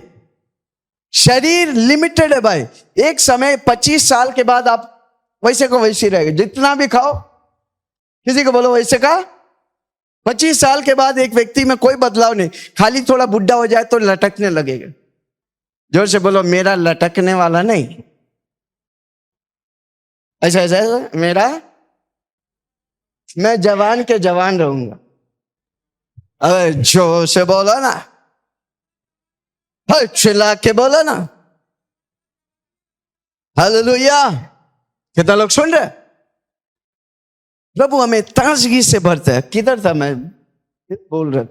शरीर लिमिटेड है भाई। एक समय 25 साल के बाद आप वैसे को वैसे रहेगा, जितना भी खाओ। किसी को बोलो वैसे का। 25 साल के बाद एक व्यक्ति में कोई बदलाव नहीं, खाली थोड़ा बुढ़ा हो जाए तो लटकने लगेगा। जोर से बोलो, मेरा लटकने वाला नहीं। ऐसा ऐसा मेरा, मैं जवान के जवान रहूंगा। अरे जोर से बोलो ना, चिल्ला के बोलो ना, हालेलुया। कितना लोग सुन रहे? प्रभु हमें ताजगी से भरता है। किधर था मैं बोल रहा?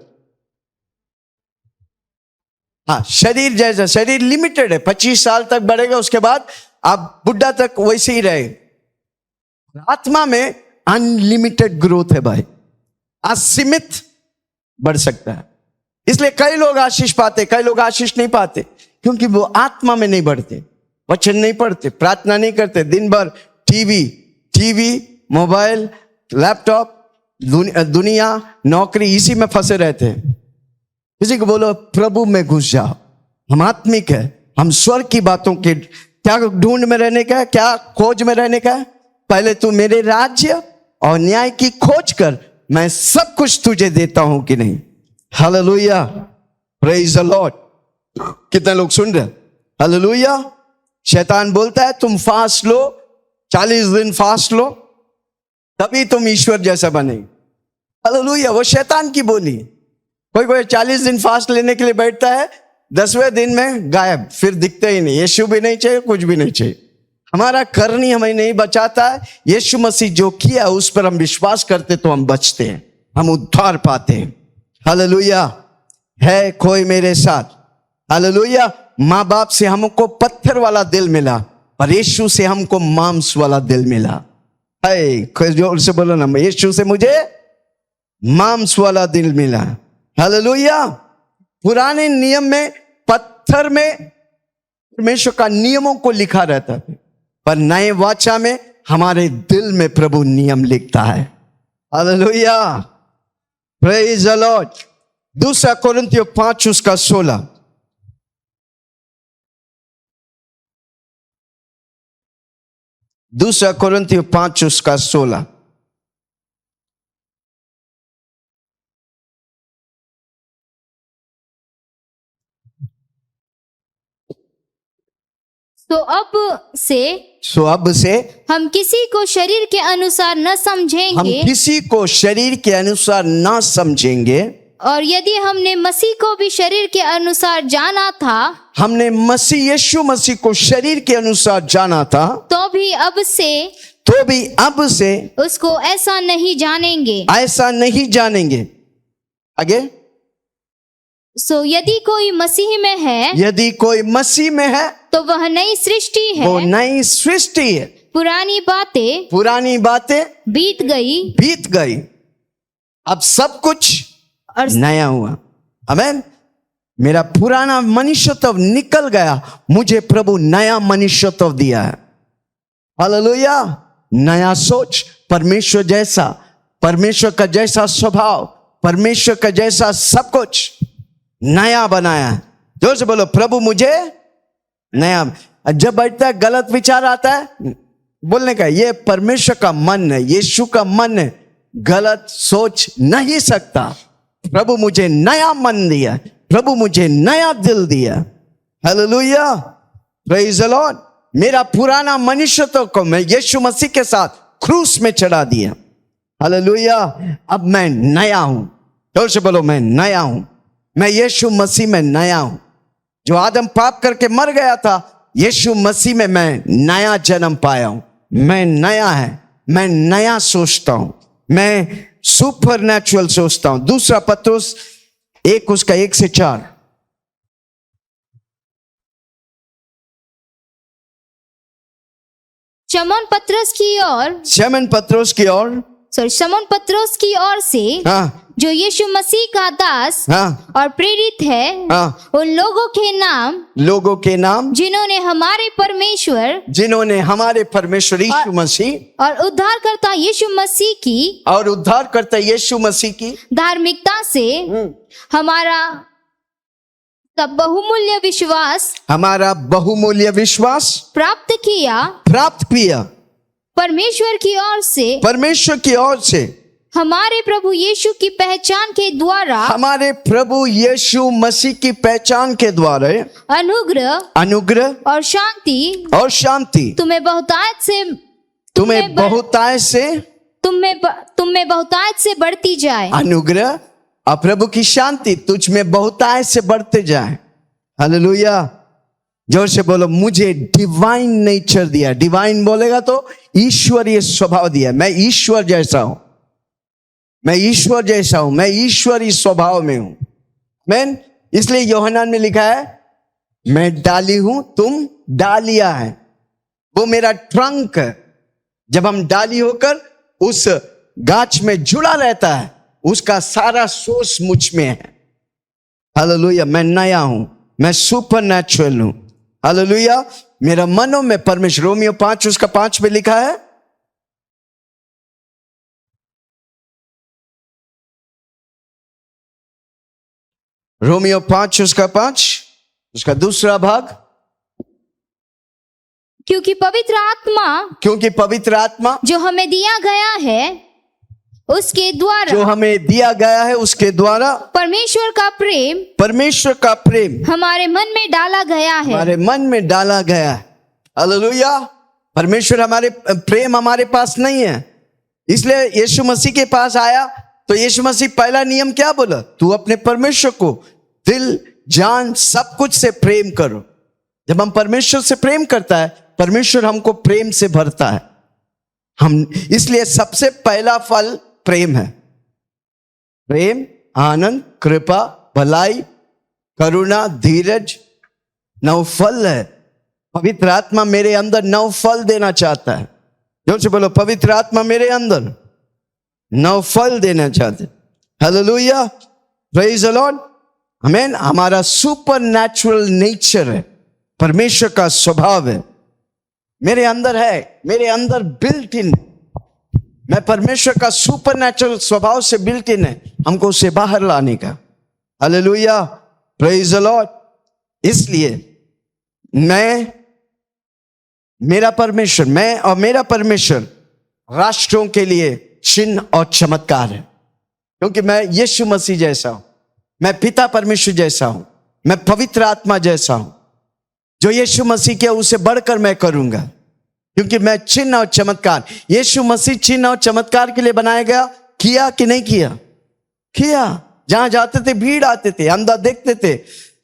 हाँ, शरीर जैसा, शरीर लिमिटेड है, 25 साल तक बढ़ेगा, उसके बाद आप बुढ़ा तक वैसे ही रहे। आत्मा में अनलिमिटेड ग्रोथ है भाई, असीमित बढ़ सकता है। इसलिए कई लोग आशीष पाते, कई लोग आशीष नहीं पाते, क्योंकि वो आत्मा में नहीं बढ़ते, वचन नहीं पढ़ते, प्रार्थना नहीं करते, दिन भर टीवी, मोबाइल, लैपटॉप, दुनिया, नौकरी, इसी में फंसे रहते हैं। किसी को बोलो प्रभु में घुस जाओ। हम आत्मिक है, हम स्वर्ग की बातों के क्या ढूंढ में रहने का है, क्या खोज में रहने का है। पहले तू मेरे राज्य और न्याय की खोज कर, मैं सब कुछ तुझे देता हूं कि नहीं। Hallelujah, praise the Lord. कितने लोग सुन रहे? हालेलुया। शैतान बोलता है तुम फास्ट लो, 40 दिन फास्ट लो, तभी तुम ईश्वर जैसा बनेंगे। हालेलुया, वो शैतान की बोली। कोई 40 दिन फास्ट लेने के लिए बैठता है, 10वें दिन में गायब, फिर दिखते ही नहीं। यीशु भी नहीं चाहिए, कुछ भी नहीं चाहिए। हमारा करनी हमें नहीं बचाता है। यीशु मसीह जो किया उस पर हम विश्वास करते तो हम बचते हैं, हम उद्धार पाते हैं। हालेलुया। है कोई मेरे साथ? हालेलुया। माँ बाप से हमको पत्थर वाला दिल मिला, पर यीशु से हमको मांस वाला दिल मिला। है कोई जोर से बोलो ना, यीशु से मुझे मांस वाला दिल मिला। हालेलुया। पुराने नियम में पत्थर में परमेश्वर का नियमों को लिखा रहता था, पर नए वाचा में हमारे दिल में प्रभु नियम लिखता है। Hallelujah, praise the Lord. 2 कोरिन्थियों 5 उसका 16। 2 कोरिन्थियों 5 उसका 16। तो अब से हम किसी को शरीर के अनुसार न समझेंगे, हम किसी को शरीर के अनुसार ना समझेंगे। और यदि हमने मसीह को भी शरीर के अनुसार जाना था, हमने यीशु मसीह को शरीर के अनुसार जाना था, तो भी अब से उसको ऐसा नहीं जानेंगे, ऐसा नहीं जानेंगे। आगे, यदि कोई मसीह में है, यदि कोई मसीह में है, तो वह नई सृष्टि है, वो नई सृष्टि है। पुरानी बातें बीत गई, अब सब कुछ नया हुआ। आमीन। मेरा पुराना मनुष्यत्व निकल गया, मुझे प्रभु नया मनुष्यत्व दिया है। हालेलुया। नया सोच, परमेश्वर जैसा, परमेश्वर का जैसा स्वभाव, परमेश्वर का जैसा सब कुछ नया बनाया है। जोर से बोलो प्रभु मुझे नया। जब बैठता है गलत विचार आता है, बोलने का ये परमेश्वर का मन है, यीशु का मन है, गलत सोच नहीं सकता। प्रभु मुझे नया मन दिया, प्रभु मुझे नया दिल दिया। Hallelujah, praise the Lord. मेरा पुराना मनुष्यत्व को मैं यीशु मसीह के साथ क्रूस में चढ़ा दिया। हालेलुया। अब मैं नया हूं। जोर से बोलो मैं नया हूं, मैं यीशु मसीह में नया हूं। जो आदम पाप करके मर गया था, यीशु मसीह में मैं नया जन्म पाया हूं। मैं नया है, मैं नया सोचता हूं, मैं सुपर नेचुरल सोचता हूं। 2 पत्रुस 1 उसका 1 से 4। शमौन पत्रुस की ओर से जो यीशु मसीह का दास और प्रेरित है, उन लोगों के नाम जिन्होंने हमारे परमेश्वर यीशु मसीह और उद्धारकर्ता यीशु मसीह की धार्मिकता से का बहुमूल्य विश्वास हमारा बहुमूल्य विश्वास प्राप्त किया परमेश्वर की ओर से, परमेश्वर की ओर से हमारे प्रभु यीशु की पहचान के द्वारा, हमारे प्रभु यीशु मसीह की पहचान के द्वारा अनुग्रह और शांति तुम्हें बहुतायत से बढ़ती जाए। अनुग्रह और प्रभु की शांति तुझ में बहुतायत से बढ़ते जाए। हालेलुया। जोर से बोलो, मुझे डिवाइन नेचर दिया। डिवाइन बोलेगा तो ईश्वरीय स्वभाव दिया। मैं ईश्वर जैसा हूं, मैं ईश्वरीय स्वभाव में हूं। मैन इसलिए यूहन्ना में लिखा है, मैं डाली हूं, तुम डालियां है। वो मेरा ट्रंक है। जब हम डाली होकर उस गाछ में जुड़ा रहता है, उसका सारा सोर्स मुझ में है। हालेलुया। मैं नया हूं, मैं सुपर नेचुरल हूं। हालेलुया। मेरा मनों में परमेश्वर, रोमियो 5 उसका 5 में लिखा है, रोमियो 5 उसका 5 उसका दूसरा भाग, क्योंकि पवित्र आत्मा जो हमें दिया गया है उसके द्वारा परमेश्वर का प्रेम हमारे मन में डाला गया है। हालेलुया। परमेश्वर प्रेम हमारे पास नहीं है, इसलिए यीशु मसीह के पास आया तो यीशु मसीह पहला नियम क्या बोला? तू अपने परमेश्वर को दिल जान सब कुछ से प्रेम करो। जब हम परमेश्वर से प्रेम करता है, परमेश्वर हमको प्रेम से भरता है। इसलिए सबसे पहला फल प्रेम है। प्रेम, आनंद, कृपा, भलाई, करुणा, धीरज 9 फल है। पवित्र आत्मा मेरे अंदर 9 फल देना चाहता है। जोर से बोलो, पवित्र आत्मा मेरे अंदर 9 फल देना चाहते। हालेलुया। Praise the Lord. आमीन। हमारा सुपर नेचुरल नेचर है, परमेश्वर का स्वभाव है, मेरे अंदर है, मेरे अंदर बिल्ट इन। मैं परमेश्वर का सुपर नेचुरल स्वभाव से बिल्ट इन है, हमको उसे बाहर लाने का। हालेलुया। Praise the Lord. इसलिए मेरा परमेश्वर राष्ट्रों के लिए चिन्ह और चमत्कार है, क्योंकि मैं यीशु मसीह जैसा हूं, मैं पिता परमेश्वर जैसा हूं, मैं पवित्र आत्मा जैसा हूं। जो यीशु मसीह के उसे बढ़कर मैं करूंगा, क्योंकि मैं चिन्ह और चमत्कार, यीशु मसीह चिन्ह और चमत्कार के लिए बनाया गया। किया कि नहीं किया। जहां जाते थे भीड़ आते थे, अंधा देखते थे।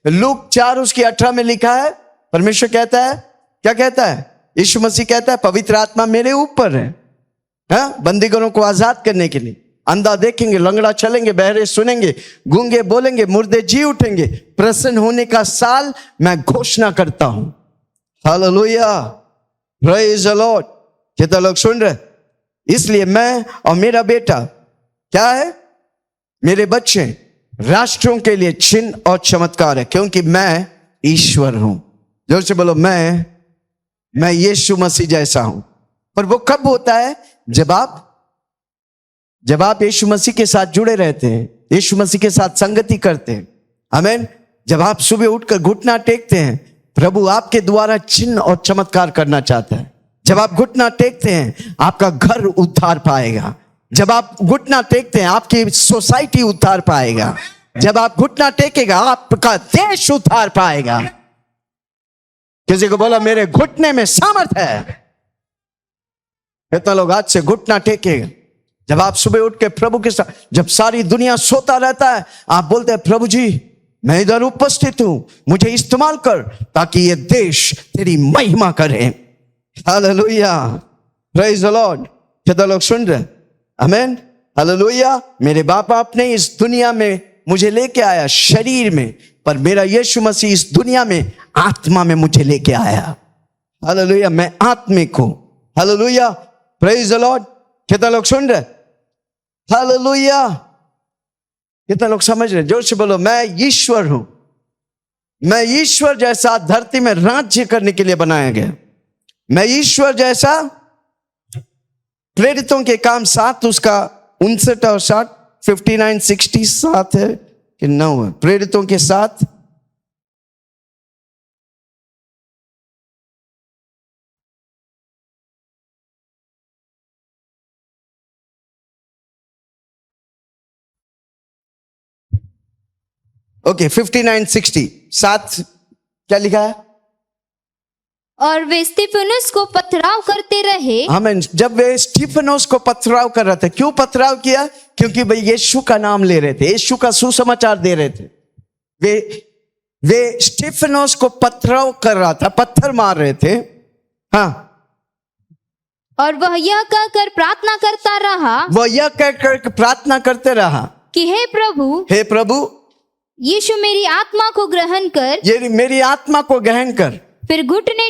लूक 4 उसकी 18 में लिखा है, परमेश्वर कहता है, क्या कहता है? यीशु मसीह कहता है, पवित्र आत्मा मेरे ऊपर है, बंदीगरों को आजाद करने के लिए। अंधा देखेंगे, लंगड़ा चलेंगे, बहरे सुनेंगे, गूंगे बोलेंगे, मुर्दे जी उठेंगे। प्रसन्न होने का साल मैं घोषणा करता हूं। हालेलुया। Praise the Lord. कितना लोग सुन रहे? इसलिए मैं और मेरा बेटा क्या है? मेरे बच्चे राष्ट्रों के लिए चिन्ह और चमत्कार है, क्योंकि मैं ईश्वर हूं। जोर से बोलो, मैं यीशु मसीह जैसा हूं। पर वो कब होता है? जब आप यीशु मसीह के साथ जुड़े रहते हैं, यीशु मसीह के साथ संगति करते हैं। आमीन। जब आप सुबह उठकर घुटना टेकते हैं, प्रभु आपके द्वारा चिन्ह और चमत्कार करना चाहता है। जब आप घुटना टेकते हैं, आपका घर उद्धार पाएगा। जब आप घुटना टेकते हैं, आपकी सोसाइटी उद्धार पाएगा। जब आप घुटना टेकेगा, आपका देश उद्धार पाएगा। किसी को बोला, मेरे घुटने में सामर्थ है। कितना लोग आज से घुटना टेकेगा? जब आप सुबह उठ के प्रभु के साथ, जब सारी दुनिया सोता रहता है, आप बोलते हैं, प्रभु जी मैं इधर उपस्थित हूं, मुझे इस्तेमाल कर ताकि ये देश तेरी महिमा करे। हालेलुया। Praise the Lord. कितना लोग सुन रहे? आमीन। हालेलुया। मेरे बाप आपने इस दुनिया में मुझे लेके आया शरीर में, पर मेरा यीशु मसीह इस दुनिया में आत्मा में मुझे लेके आया। हालेलुया। मैं आत्मिक हूं। हालेलुया। Praise the Lord. कितना लोग सुन रहे? हालेलुया। कितना लोग समझ रहे? जोर से बोलो, मैं ईश्वर हूं। मैं ईश्वर जैसा धरती में राज्य करने के लिए बनाया गया। मैं ईश्वर जैसा। प्रेरितों के काम 7 उसका 59 और 60 59 60 7 है कि 9 है? प्रेरितों के 7 ओके 59-60 साथ क्या लिखा है? और वे स्तिफनुस को पथराव करते रहे। आमीन। जब वे स्टीफनोस को पथराव कर रहे थे, क्यों पथराव किया? क्योंकि भाई यीशु का नाम ले रहे थे, यीशु का सुसमाचार दे रहे थे। वे स्टीफनोस को पथराव कर रहा था, पत्थर मार रहे थे। हाँ, और वह यह कहकर प्रार्थना करता रहा, वो यह कहकर प्रार्थना करते रहा कि हे प्रभु, यीशु मेरी आत्मा को ग्रहण कर। ये मेरी आत्मा को ग्रहण कर। फिर घुटने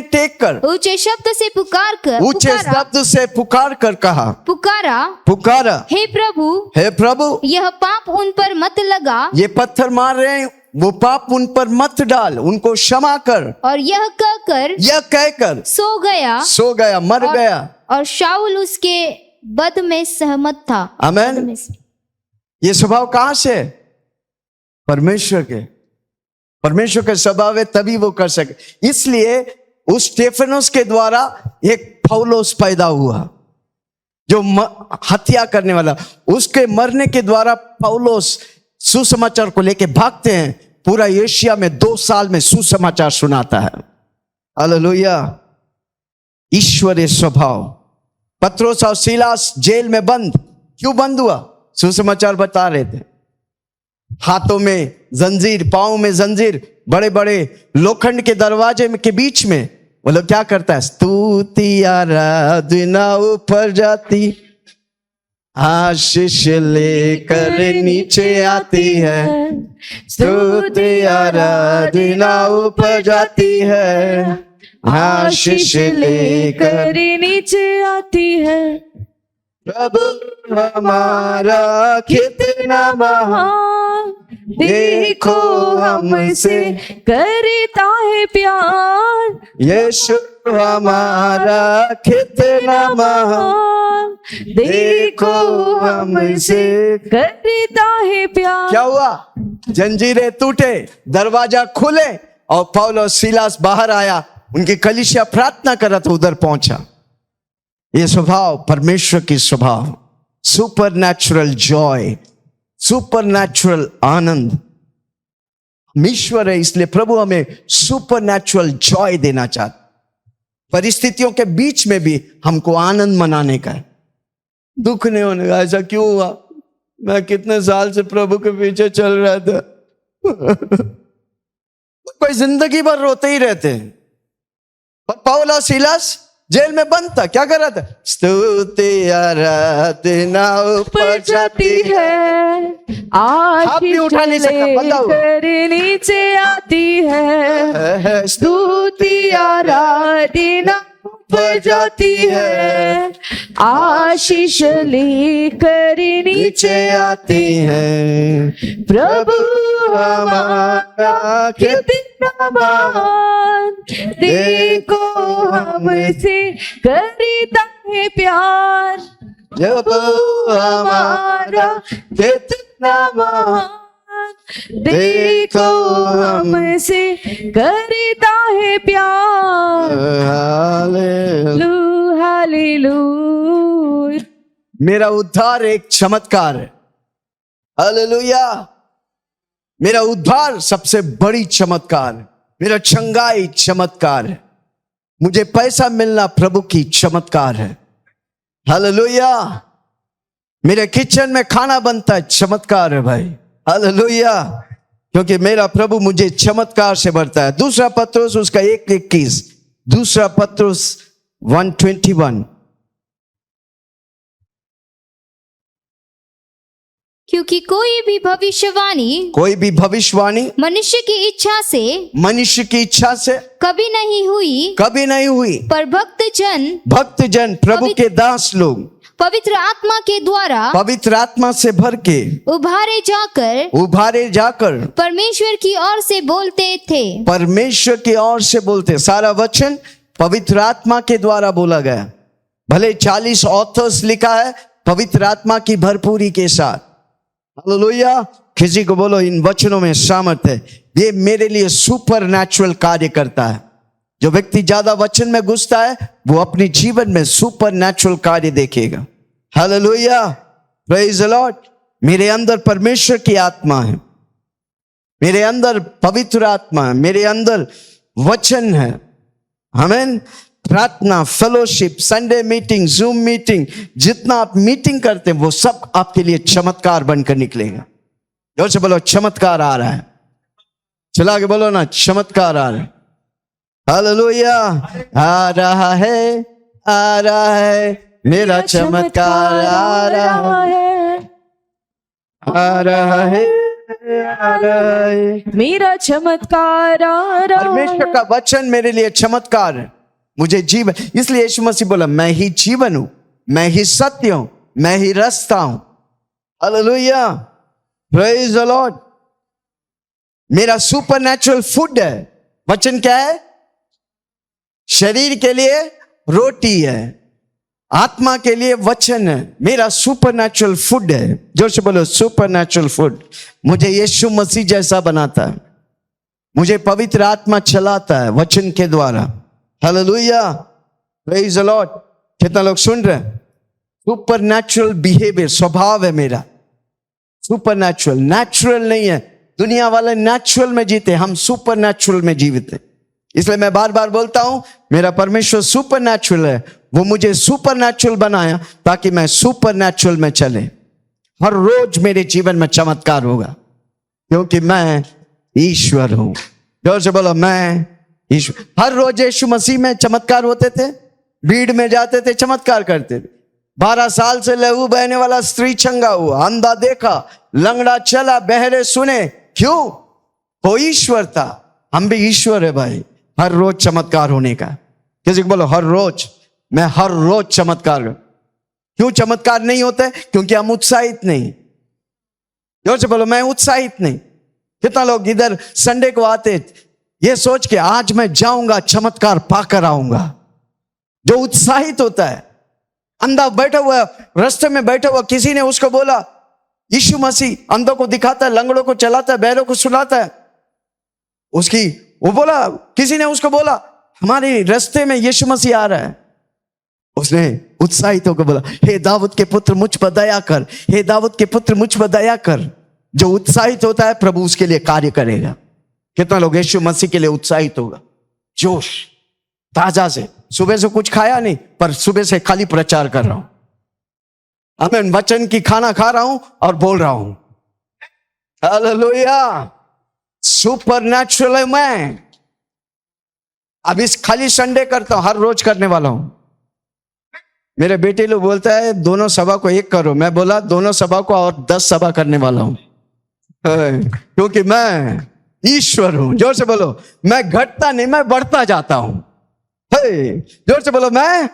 टेक कर ऊंचे शब्द से पुकार कर कहा, पुकारा, हे प्रभु, यह पाप उन पर मत लगा। ये पत्थर मार रहे हैं, वो पाप उन पर मत डाल, उनको क्षमा कर। और यह कहकर सो गया, मर गया। और शाऊल उसके वध में सहमत था। आमीन। ये स्वभाव कहां से? परमेश्वर के स्वभाव है, तभी वो कर सके। इसलिए उस स्टेफनोस के द्वारा एक पौलुस पैदा हुआ, जो हत्या करने वाला। उसके मरने के द्वारा पौलुस सुसमाचार को लेके भागते हैं, पूरा एशिया में 2 साल में सुसमाचार सुनाता है। हालेलुया। ईश्वरीय स्वभाव। पत्रोस और सीलास जेल में बंद, क्यों बंद हुआ? सुसमाचार बता रहे थे। हाथों में जंजीर, पांव में जंजीर, बड़े बड़े लोखंड के दरवाजे के बीच में वो लोग क्या करता है? स्तुति आराधना ऊपर जाती, आशीष लेकर नीचे आती है। स्तुति आराधना ऊपर जाती है, आशीष लेकर नीचे आती है। प्रभु हमारा कितना महान, देखो हमसे करता है प्यार। यीशु हमारा कितना महान, देखो हमसे करता है प्यार। क्या हुआ? जंजीरें टूटे, दरवाजा खुले और पौलुस सीलास बाहर आया। उनकी कलीसिया प्रार्थना कर रहा था, उधर पहुंचा। ये स्वभाव परमेश्वर की स्वभाव, super natural joy, super natural आनंद। ईश्वर है, इसलिए प्रभु हमें सुपर नेचुरल जॉय देना चाहता। परिस्थितियों के बीच में भी हमको आनंद मनाने का है, दुख नहीं होने का। ऐसा क्यों हुआ? मैं कितने साल से प्रभु के पीछे चल रहा था। कोई जिंदगी भर रोते ही रहते हैं। पर पौलुस सीलास जेल में बंद था, क्या कर रहा था? स्तुति आराधना ऊपर जाती है, आशीष उठा नहीं सकता, लेकर नीचे आती है। स्तुति आराधना ऊपर जाती है, आशीष लेकर नीचे आती है। प्रभु हमारा कितना महान, देखो हमसे करता है प्यार। जब हमारा कितना महान, देखो हमसे करता है प्यार। हालेलुया। मेरा उद्धार एक चमत्कार है। हालेलुया। मेरा उद्धार सबसे बड़ी चमत्कार है। मेरा चंगाई चमत्कार है। मुझे पैसा मिलना प्रभु की चमत्कार है। हालेलुया। मेरे किचन में खाना बनता है, चमत्कार है भाई। हालेलुया। क्योंकि मेरा प्रभु मुझे चमत्कार से भरता है। दूसरा पत्रुस उसका 1:21, दूसरा पत्रुस 1:21। क्योंकि कोई भी भविष्यवाणी मनुष्य की इच्छा से कभी नहीं हुई, पर भक्तजन प्रभु के दास लोग पवित्र आत्मा से भर के उभारे जाकर परमेश्वर की ओर से बोलते। सारा वचन पवित्र आत्मा के द्वारा बोला गया। भले 40 ऑथर्स लिखा है, पवित्र आत्मा की भरपूरी के साथ। हालेलुया। किसी को बोलो इन वचनों में सामर्थ है। ये मेरे लिए सुपर नेचुरल कार्य करता है। जो व्यक्ति ज्यादा वचन में घुसता है वो अपने जीवन में सुपर नेचुरल कार्य देखेगा। हालेलुया। Praise the Lord. मेरे अंदर परमेश्वर की आत्मा है, मेरे अंदर पवित्र आत्मा है, मेरे अंदर वचन है। आमीन। प्रार्थना, fellowship, Sunday meeting, zoom meeting, जितना आप मीटिंग करते हैं वो सब आपके लिए चमत्कार बनकर निकलेगा। जोर से बोलो चमत्कार आ रहा है। चला के बोलो ना चमत्कार आ रहा है। हालेलुया। आ रहा है, आ रहा है, मेरा चमत्कार आ रहा है, आ रहा है, आ रहा है, मेरा चमत्कार आ रहा है। परमेश्वर का वचन मेरे लिए चमत्कार है। मुझे जीवन, इसलिए यीशु मसीह बोला मैं ही जीवन हूं, मैं ही सत्य हूं, मैं ही रास्ता हूं। Hallelujah, praise the Lord. मेरा सुपरनैचुरल फूड है। वचन क्या है? शरीर के लिए रोटी है, आत्मा के लिए वचन है। मेरा सुपरनैचुरल फूड है। जोर से बोलो सुपरनैचुरल फूड। मुझे यीशु मसीह जैसा बनाता है, मुझे पवित्र आत्मा चलाता है वचन के द्वारा। Hallelujah, praise the Lord. कितना लोग सुन रहे हैं? सुपरनैचुरल बिहेवियर, स्वभाव है मेरा सुपरनैचुरल, नेचुरल नहीं है। दुनिया वाले नेचुरल में जीते, हम सुपरनैचुरल में जीवित हैं। इसलिए मैं बार बार बोलता हूं मेरा परमेश्वर सुपरनैचुरल है। वो मुझे सुपरनैचुरल बनाया ताकि मैं सुपरनैचुरल में चले। हर रोज मेरे जीवन में चमत्कार होगा क्योंकि मैं ईश्वर हूं। जोर से बोलो मैं ईश्वर। हर रोज यीशु मसीह में चमत्कार होते थे। भीड़ में जाते थे, चमत्कार करते थे। 12 साल से लहू बहने वाला स्त्री चंगा हुआ, अंधा देखा, लंगड़ा चला, बहरे सुने। क्यों? वो ईश्वर था। हम भी ईश्वर है भाई। हर रोज चमत्कार होने का। किसी को बोलो हर रोज, मैं हर रोज चमत्कार। क्यों चमत्कार नहीं होते? क्योंकि हम उत्साहित नहीं। जोर से बोलो मैं उत्साहित नहीं। कितना लोग इधर संडे को आते ये सोच के आज मैं जाऊंगा चमत्कार पाकर आऊंगा। जो उत्साहित होता है, अंधा बैठा हुआ रास्ते में बैठा हुआ, किसी ने उसको बोला यीशु मसीह अंधों को दिखाता है, लंगड़ों को चलाता है, बहरों को सुलाता है। उसकी वो बोला, किसी ने उसको बोला हमारे रास्ते में यीशु मसीह आ रहा है। उसने उत्साहित होकर बोला हे दाऊद के पुत्र मुझ पर दया कर, हे दाऊद के पुत्र मुझ पर दया कर। जो उत्साहित होता है प्रभु उसके लिए कार्य करेगा। कितना लोग यीशु मसीह के लिए उत्साहित होगा? जोश ताजा से। सुबह से कुछ खाया नहीं पर सुबह से खाली प्रचार कर रहा हूं। मैं वचन की खाना खा रहा हूं और बोल रहा हूं। हालेलुया, सुपरनैचुरल है मैं। अब इस खाली संडे करता हूं, हर रोज करने वाला हूं। मेरे बेटे लोग बोलता है दोनों सभा को एक करो। मैं बोला दोनों सभा को और 10 सभा करने वाला हूं क्योंकि मैं ईश्वर हूं। जोर से बोलो मैं घटता नहीं, मैं बढ़ता जाता हूं। जोर से बोलो मैं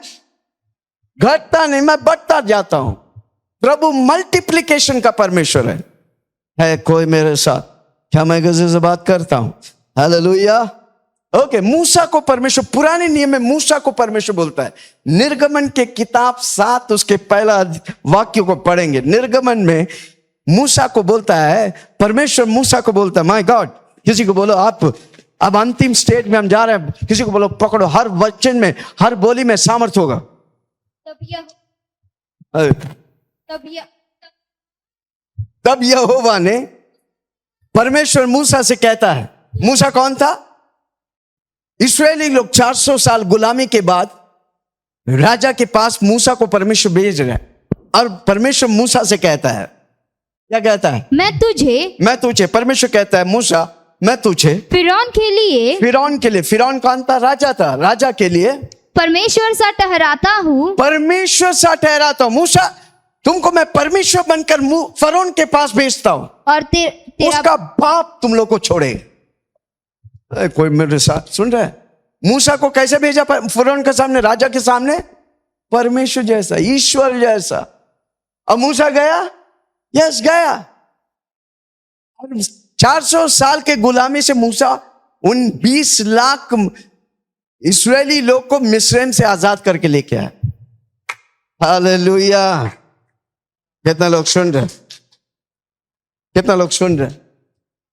घटता नहीं, मैं बढ़ता जाता हूं। प्रभु मल्टीप्लिकेशन का परमेश्वर है कोई मेरे साथ? क्या मैं किसी से बात करता हूं? हालेलुया। ओके, मूसा को परमेश्वर, पुराने नियम में मूसा को परमेश्वर बोलता है। निर्गमन के किताब 7 उसके पहला वाक्य को पढ़ेंगे। निर्गमन में मूसा को बोलता है, परमेश्वर मूसा को बोलता है माय गॉड। किसी को बोलो आप, अब अंतिम स्टेज में हम जा रहे हैं। किसी को बोलो पकड़ो, हर वचन में, हर बोली में सामर्थ्य होगा। तब यहोवा ने, परमेश्वर मूसा से कहता है। मूसा कौन था? इस्राएली लोग 400 साल गुलामी के बाद राजा के पास मूसा को परमेश्वर भेज रहे हैं और परमेश्वर मूसा से कहता है, क्या कहता है? मैं तुझे परमेश्वर कहता है मूसा मैं तुझे फिरौन के लिए, फिरौन कौन था? राजा था। राजा के लिए परमेश्वर सा ठहराता हूँ। परमेश्वर सा ठहराता हूँ। मूसा तुमको मैं परमेश्वर बनकर फिरौन के पास भेजता हूँ और उसका बाप तुम लोग को छोड़े। कोई मेरे साथ सुन रहा है? मूसा को कैसे भेजा फिरौन के सामने, राजा के सामने? परमेश्वर जैसा, ईश्वर जैसा। और मूसा गया? यस गया। 400 साल के गुलामी से मूसा उन 20 लाख इस्राएली लोग को मिस्र से आजाद करके लेके आया। हालेलुया। कितना लोग सुन रहे? कितना लोग सुन रहे?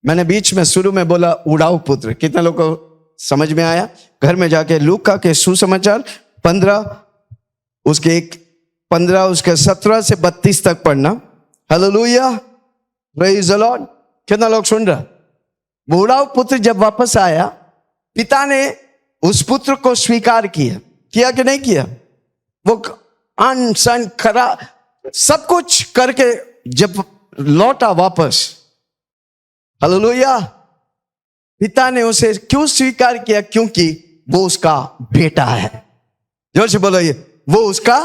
मैंने बीच में शुरू में बोला उड़ाऊ पुत्र। कितना लोग को समझ में आया? घर में जाके लूका के सुसमाचार 15 उसके 17 से 32 तक पढ़ना। Hallelujah, praise the Lord. कितना लोग सुन रहा? बूढ़ा पुत्र जब वापस आया, पिता ने उस पुत्र को स्वीकार किया कि नहीं किया? वो अन्न सन खरा सब कुछ करके जब लौटा वापस, हालेलुया, पिता ने उसे क्यों स्वीकार किया? क्योंकि वो उसका बेटा है। जोर से बोलो, ये वो उसका,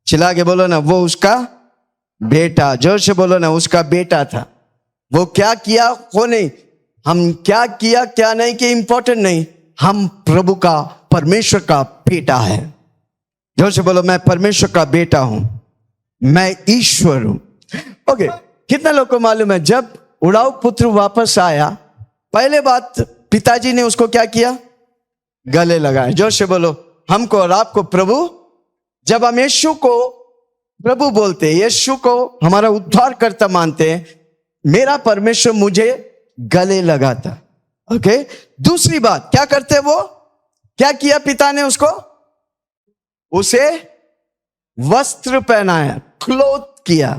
चिल्ला के बोलो ना, वो उसका बेटा। जोर से बोलो ना, उसका बेटा था। वो क्या किया वो नहीं, हम क्या किया क्या नहीं कि इंपॉर्टेंट नहीं, हम प्रभु का, परमेश्वर का बेटा है। जोर से बोलो, मैं परमेश्वर का बेटा हूं, मैं ईश्वर हूं। ओके, कितना लोग को मालूम है जब उड़ाऊ पुत्र वापस आया, पहले बात पिताजी ने उसको क्या किया? गले लगाया। जोर से बोलो, हमको और आपको प्रभु, जब हम यीशु को प्रभु बोलते हैं, यीशु को हमारा उद्धारकर्ता मानते हैं, मेरा परमेश्वर मुझे गले लगाता। ओके, दूसरी बात क्या करते वो? क्या किया पिता ने उसको? उसे वस्त्र पहनाया, क्लोथ किया,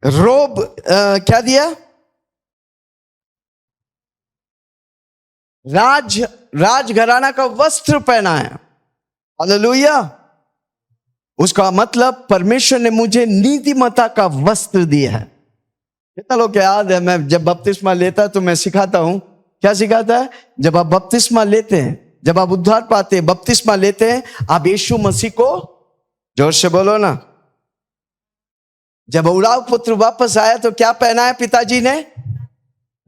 रोब क्या दिया? राजघराना का वस्त्र पहनाया। हालेलुया। उसका मतलब परमेश्वर ने मुझे नीतिमत्ता का वस्त्र दिया है। कितना लोग को याद है, मैं जब बपतिस्मा लेता तो मैं सिखाता हूं, क्या सिखाता है? जब आप बपतिस्मा लेते हैं, जब आप उद्धार पाते हैं, बपतिस्मा लेते हैं, आप यीशु मसीह को, जोर से बोलो ना, जब उड़ाऊ पुत्र वापस आया तो क्या पहनाया पिताजी ने?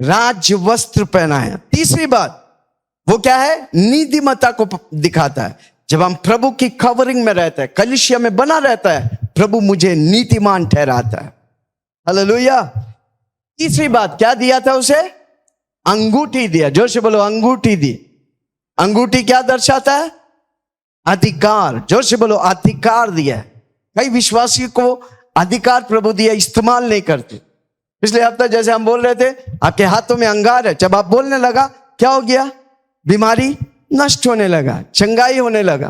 राज वस्त्र पहनाया। तीसरी बात वो क्या है? नीतिमत्ता को दिखाता है। जब हम प्रभु की कवरिंग में रहते हैं, कलीसिया में बना रहता है, प्रभु मुझे नीतिमान ठहराता है। हालेलुया। तीसरी बात क्या दिया था उसे? अंगूठी दिया। जोर से बोलो, अंगूठी दी। अंगूठी क्या दर्शाता है? अधिकार। जोर से बोलो, अधिकार दिया। कई विश्वासी को अधिकार प्रभु दिया, इस्तेमाल नहीं करते। पिछले हफ्ते जैसे हम बोल रहे थे, आपके हाथों में अंगार है, जब आप बोलने लगा क्या हो गया? बीमारी नष्ट होने लगा, चंगाई होने लगा।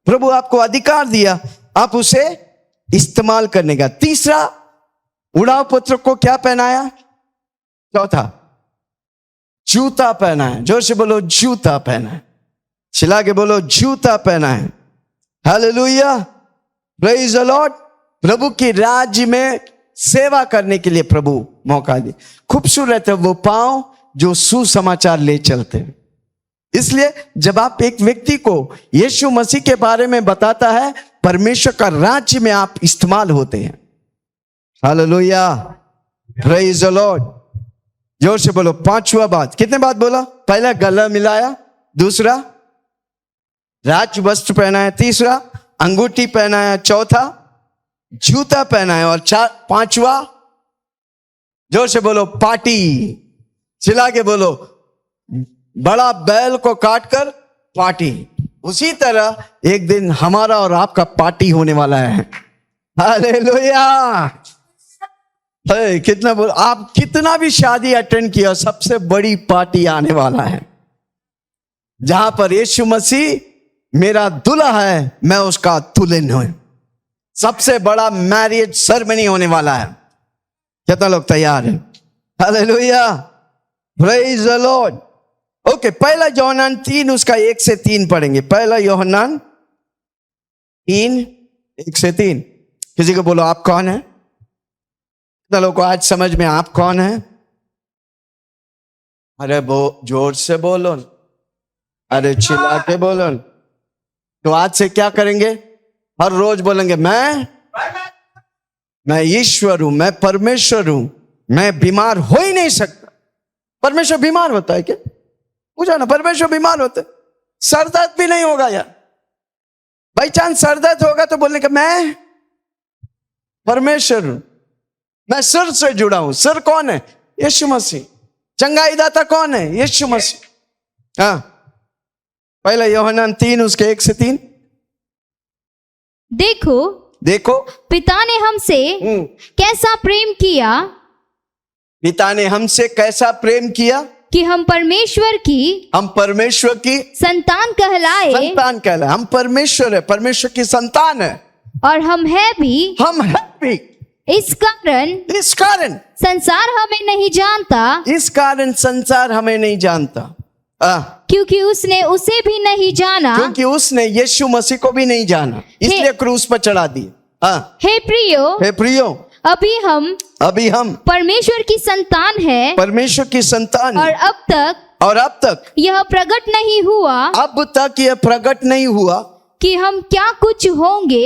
प्रभु आपको अधिकार दिया, आप उसे इस्तेमाल करने का। तीसरा, उड़ाऊ पुत्र को क्या पहनाया? चौथा, जूता पहना है। जोर से बोलो, जूता पहना है। चिल्ला के बोलो, जूता पहना है। Hallelujah, praise the Lord. प्रभु के राज्य में सेवा करने के लिए प्रभु मौका दे। खूबसूरत है वो पांव जो सुसमाचार ले चलते हैं। इसलिए जब आप एक व्यक्ति को यीशु मसीह के बारे में बताता है, परमेश्वर का राज्य में आप इस्तेमाल होते हैं। Hallelujah, praise the Lord. जोर से बोलो, पांचवा बात। कितने बात बोला? पहला गला मिलाया, दूसरा राज वस्त्र पहनाया, तीसरा अंगूठी पहनाया, चौथा जूता पहनाया, और पांचवा, जोर से बोलो, पार्टी। चिल्ला के बोलो, बड़ा बैल को काटकर पार्टी। उसी तरह एक दिन हमारा और आपका पार्टी होने वाला है। हालेलुया। कितना बोलो, आप कितना भी शादी अटेंड किया, सबसे बड़ी पार्टी आने वाला है, जहां पर यीशु मसीह मेरा दूल्हा है, मैं उसका दुल्हन हूं। सबसे बड़ा मैरिज सेरेमनी होने वाला है। कितना लोग तैयार हैं? Hallelujah, praise the Lord. Okay, पहला यूहन्ना 3 उसका 1 से 3 पढ़ेंगे। पहला यूहन्ना 3 1 से 3। किसी को बोलो, आप कौन है? कितना लोग को आज समझ में आप कौन है? अरे जोर से बोलो, अरे चिल्ला के बोलो। तो आज से क्या करेंगे? हर रोज बोलेंगे, मैं ईश्वर हूं, मैं परमेश्वर हूं, मैं बीमार हो ही नहीं सकता। परमेश्वर बीमार होता है क्या? पूछा ना, परमेश्वर बीमार होता है? सर दर्द भी नहीं होगा यार। बाई चांस सर दर्द होगा तो बोलने का मैं परमेश्वर हूं, मैं सिर से जुड़ा हूं। सिर कौन है? यीशु मसीह। चंगाई दाता कौन है? यीशु मसीह। हाँ, पहला यूहन्ना 3 उसके 1 से 3। देखो पिता ने हमसे कैसा प्रेम किया, पिता ने हमसे कैसा प्रेम किया कि हम परमेश्वर की संतान कहलाए। हम परमेश्वर है, परमेश्वर की संतान है, और हम है भी इस कारण संसार हमें नहीं जानता, इस कारण संसार हमें नहीं जानता, क्योंकि उसने उसे भी नहीं जाना, क्योंकि उसने यीशु मसीह को भी नहीं जाना, इसलिए क्रूस पर चढ़ा दिया। हे प्रियो, अभी हम परमेश्वर की संतान है, परमेश्वर की संतान और अब तक यह प्रकट नहीं हुआ, अब तक यह प्रकट नहीं हुआ कि हम क्या कुछ होंगे,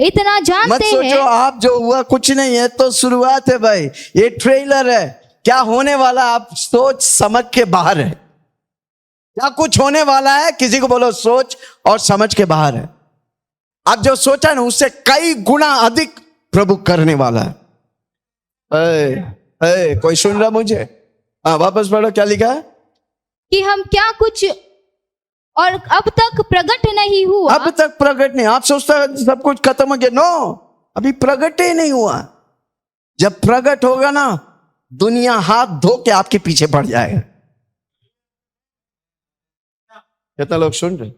इतना मत जानते सोचो हैं। आप जो हुआ कुछ नहीं है, तो शुरुआत है भाई, ये ट्रेलर है। क्या होने वाला आप सोच समझ के बाहर है। क्या कुछ होने वाला है, किसी को बोलो सोच और समझ के बाहर है। आप जो सोचा ना उससे कई गुना अधिक प्रभु करने वाला है। कोई सुन रहा मुझे? वापस पढ़ो, क्या लिखा है? कि हम क्या कुछ और अब तक प्रकट नहीं हुआ। अब तक प्रकट नहीं। आप सोचते हैं सब कुछ खत्म हो गया, नो, अभी प्रकट ही नहीं हुआ। जब प्रकट होगा ना, दुनिया हाथ धो के आपके पीछे पड़ जाएगा। कितना लोग सुन रहे?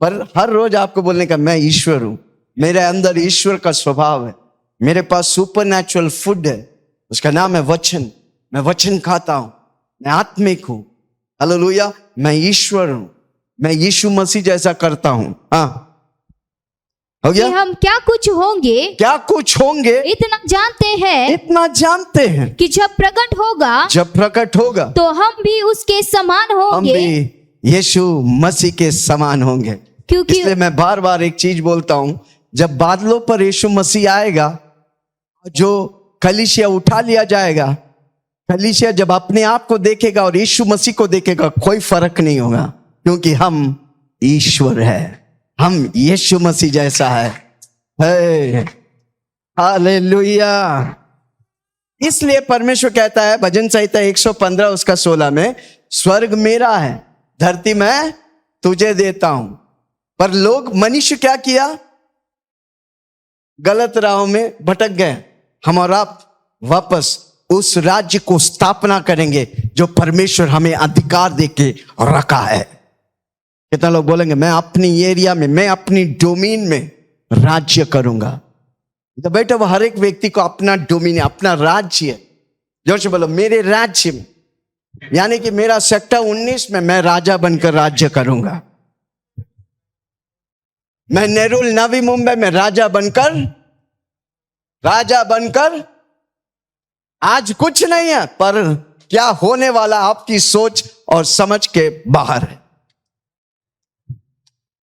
पर हर रोज आपको बोलने का मैं ईश्वर हूं, मेरे अंदर ईश्वर का स्वभाव है, मेरे पास सुपर नेचुरल फूड है, उसका नाम है वचन। मैं वचन खाता हूं, मैं आत्मिक हूं। हालेलुया, मैं ईश्वर हूं, मैं यीशु मसीह जैसा करता हूं। हो गया? कि हम क्या कुछ होंगे, इतना जानते हैं कि जब प्रकट होगा तो हम भी उसके समान हम होंगे, भी यीशु मसीह के समान होंगे। क्योंकि इसलिए मैं बार बार एक चीज बोलता हूं, जब बादलों पर यीशु मसीह आएगा, जो कलीसिया उठा लिया जाएगा, कलीसिया जब अपने आप को देखेगा और यीशु मसीह को देखेगा, कोई फर्क नहीं होगा, क्योंकि हम ईश्वर है, हम यीशु मसीह जैसा है। हालेलुया। इसलिए परमेश्वर कहता है भजन संहिता 115 उसका 16 में, स्वर्ग मेरा है, धरती मैं तुझे देता हूं। पर लोग, मनुष्य क्या किया? गलत राहों में भटक गए। हम और आप वापस उस राज्य को स्थापना करेंगे जो परमेश्वर हमें अधिकार देके रखा है। कितना लोग बोलेंगे मैं अपनी एरिया में, मैं अपनी डोमेन में राज्य करूंगा? तो बेटा, वो हर एक व्यक्ति को अपना डोमेन, अपना राज्य, जोर से बोलो, मेरे राज्य में, यानी कि मेरा सेक्टर 19 में मैं राजा बनकर राज्य करूंगा। मैं नेरुल नवी मुंबई में राजा बनकर आज कुछ नहीं है, पर क्या होने वाला आपकी सोच और समझ के बाहर है।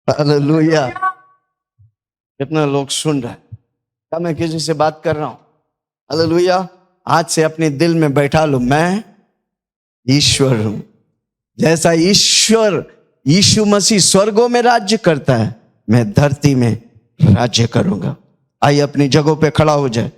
हालेलुया। कितना लोग सुन रहे हैं? क्या मैं किसी से बात कर रहा हूं? हालेलुया। आज से अपने दिल में बैठा लो, मैं ईश्वर हूं। जैसा ईश्वर यीशु मसीह स्वर्गों में राज्य करता है, मैं धरती में राज्य करूंगा। आइए अपनी जगहों पे खड़ा हो जाए।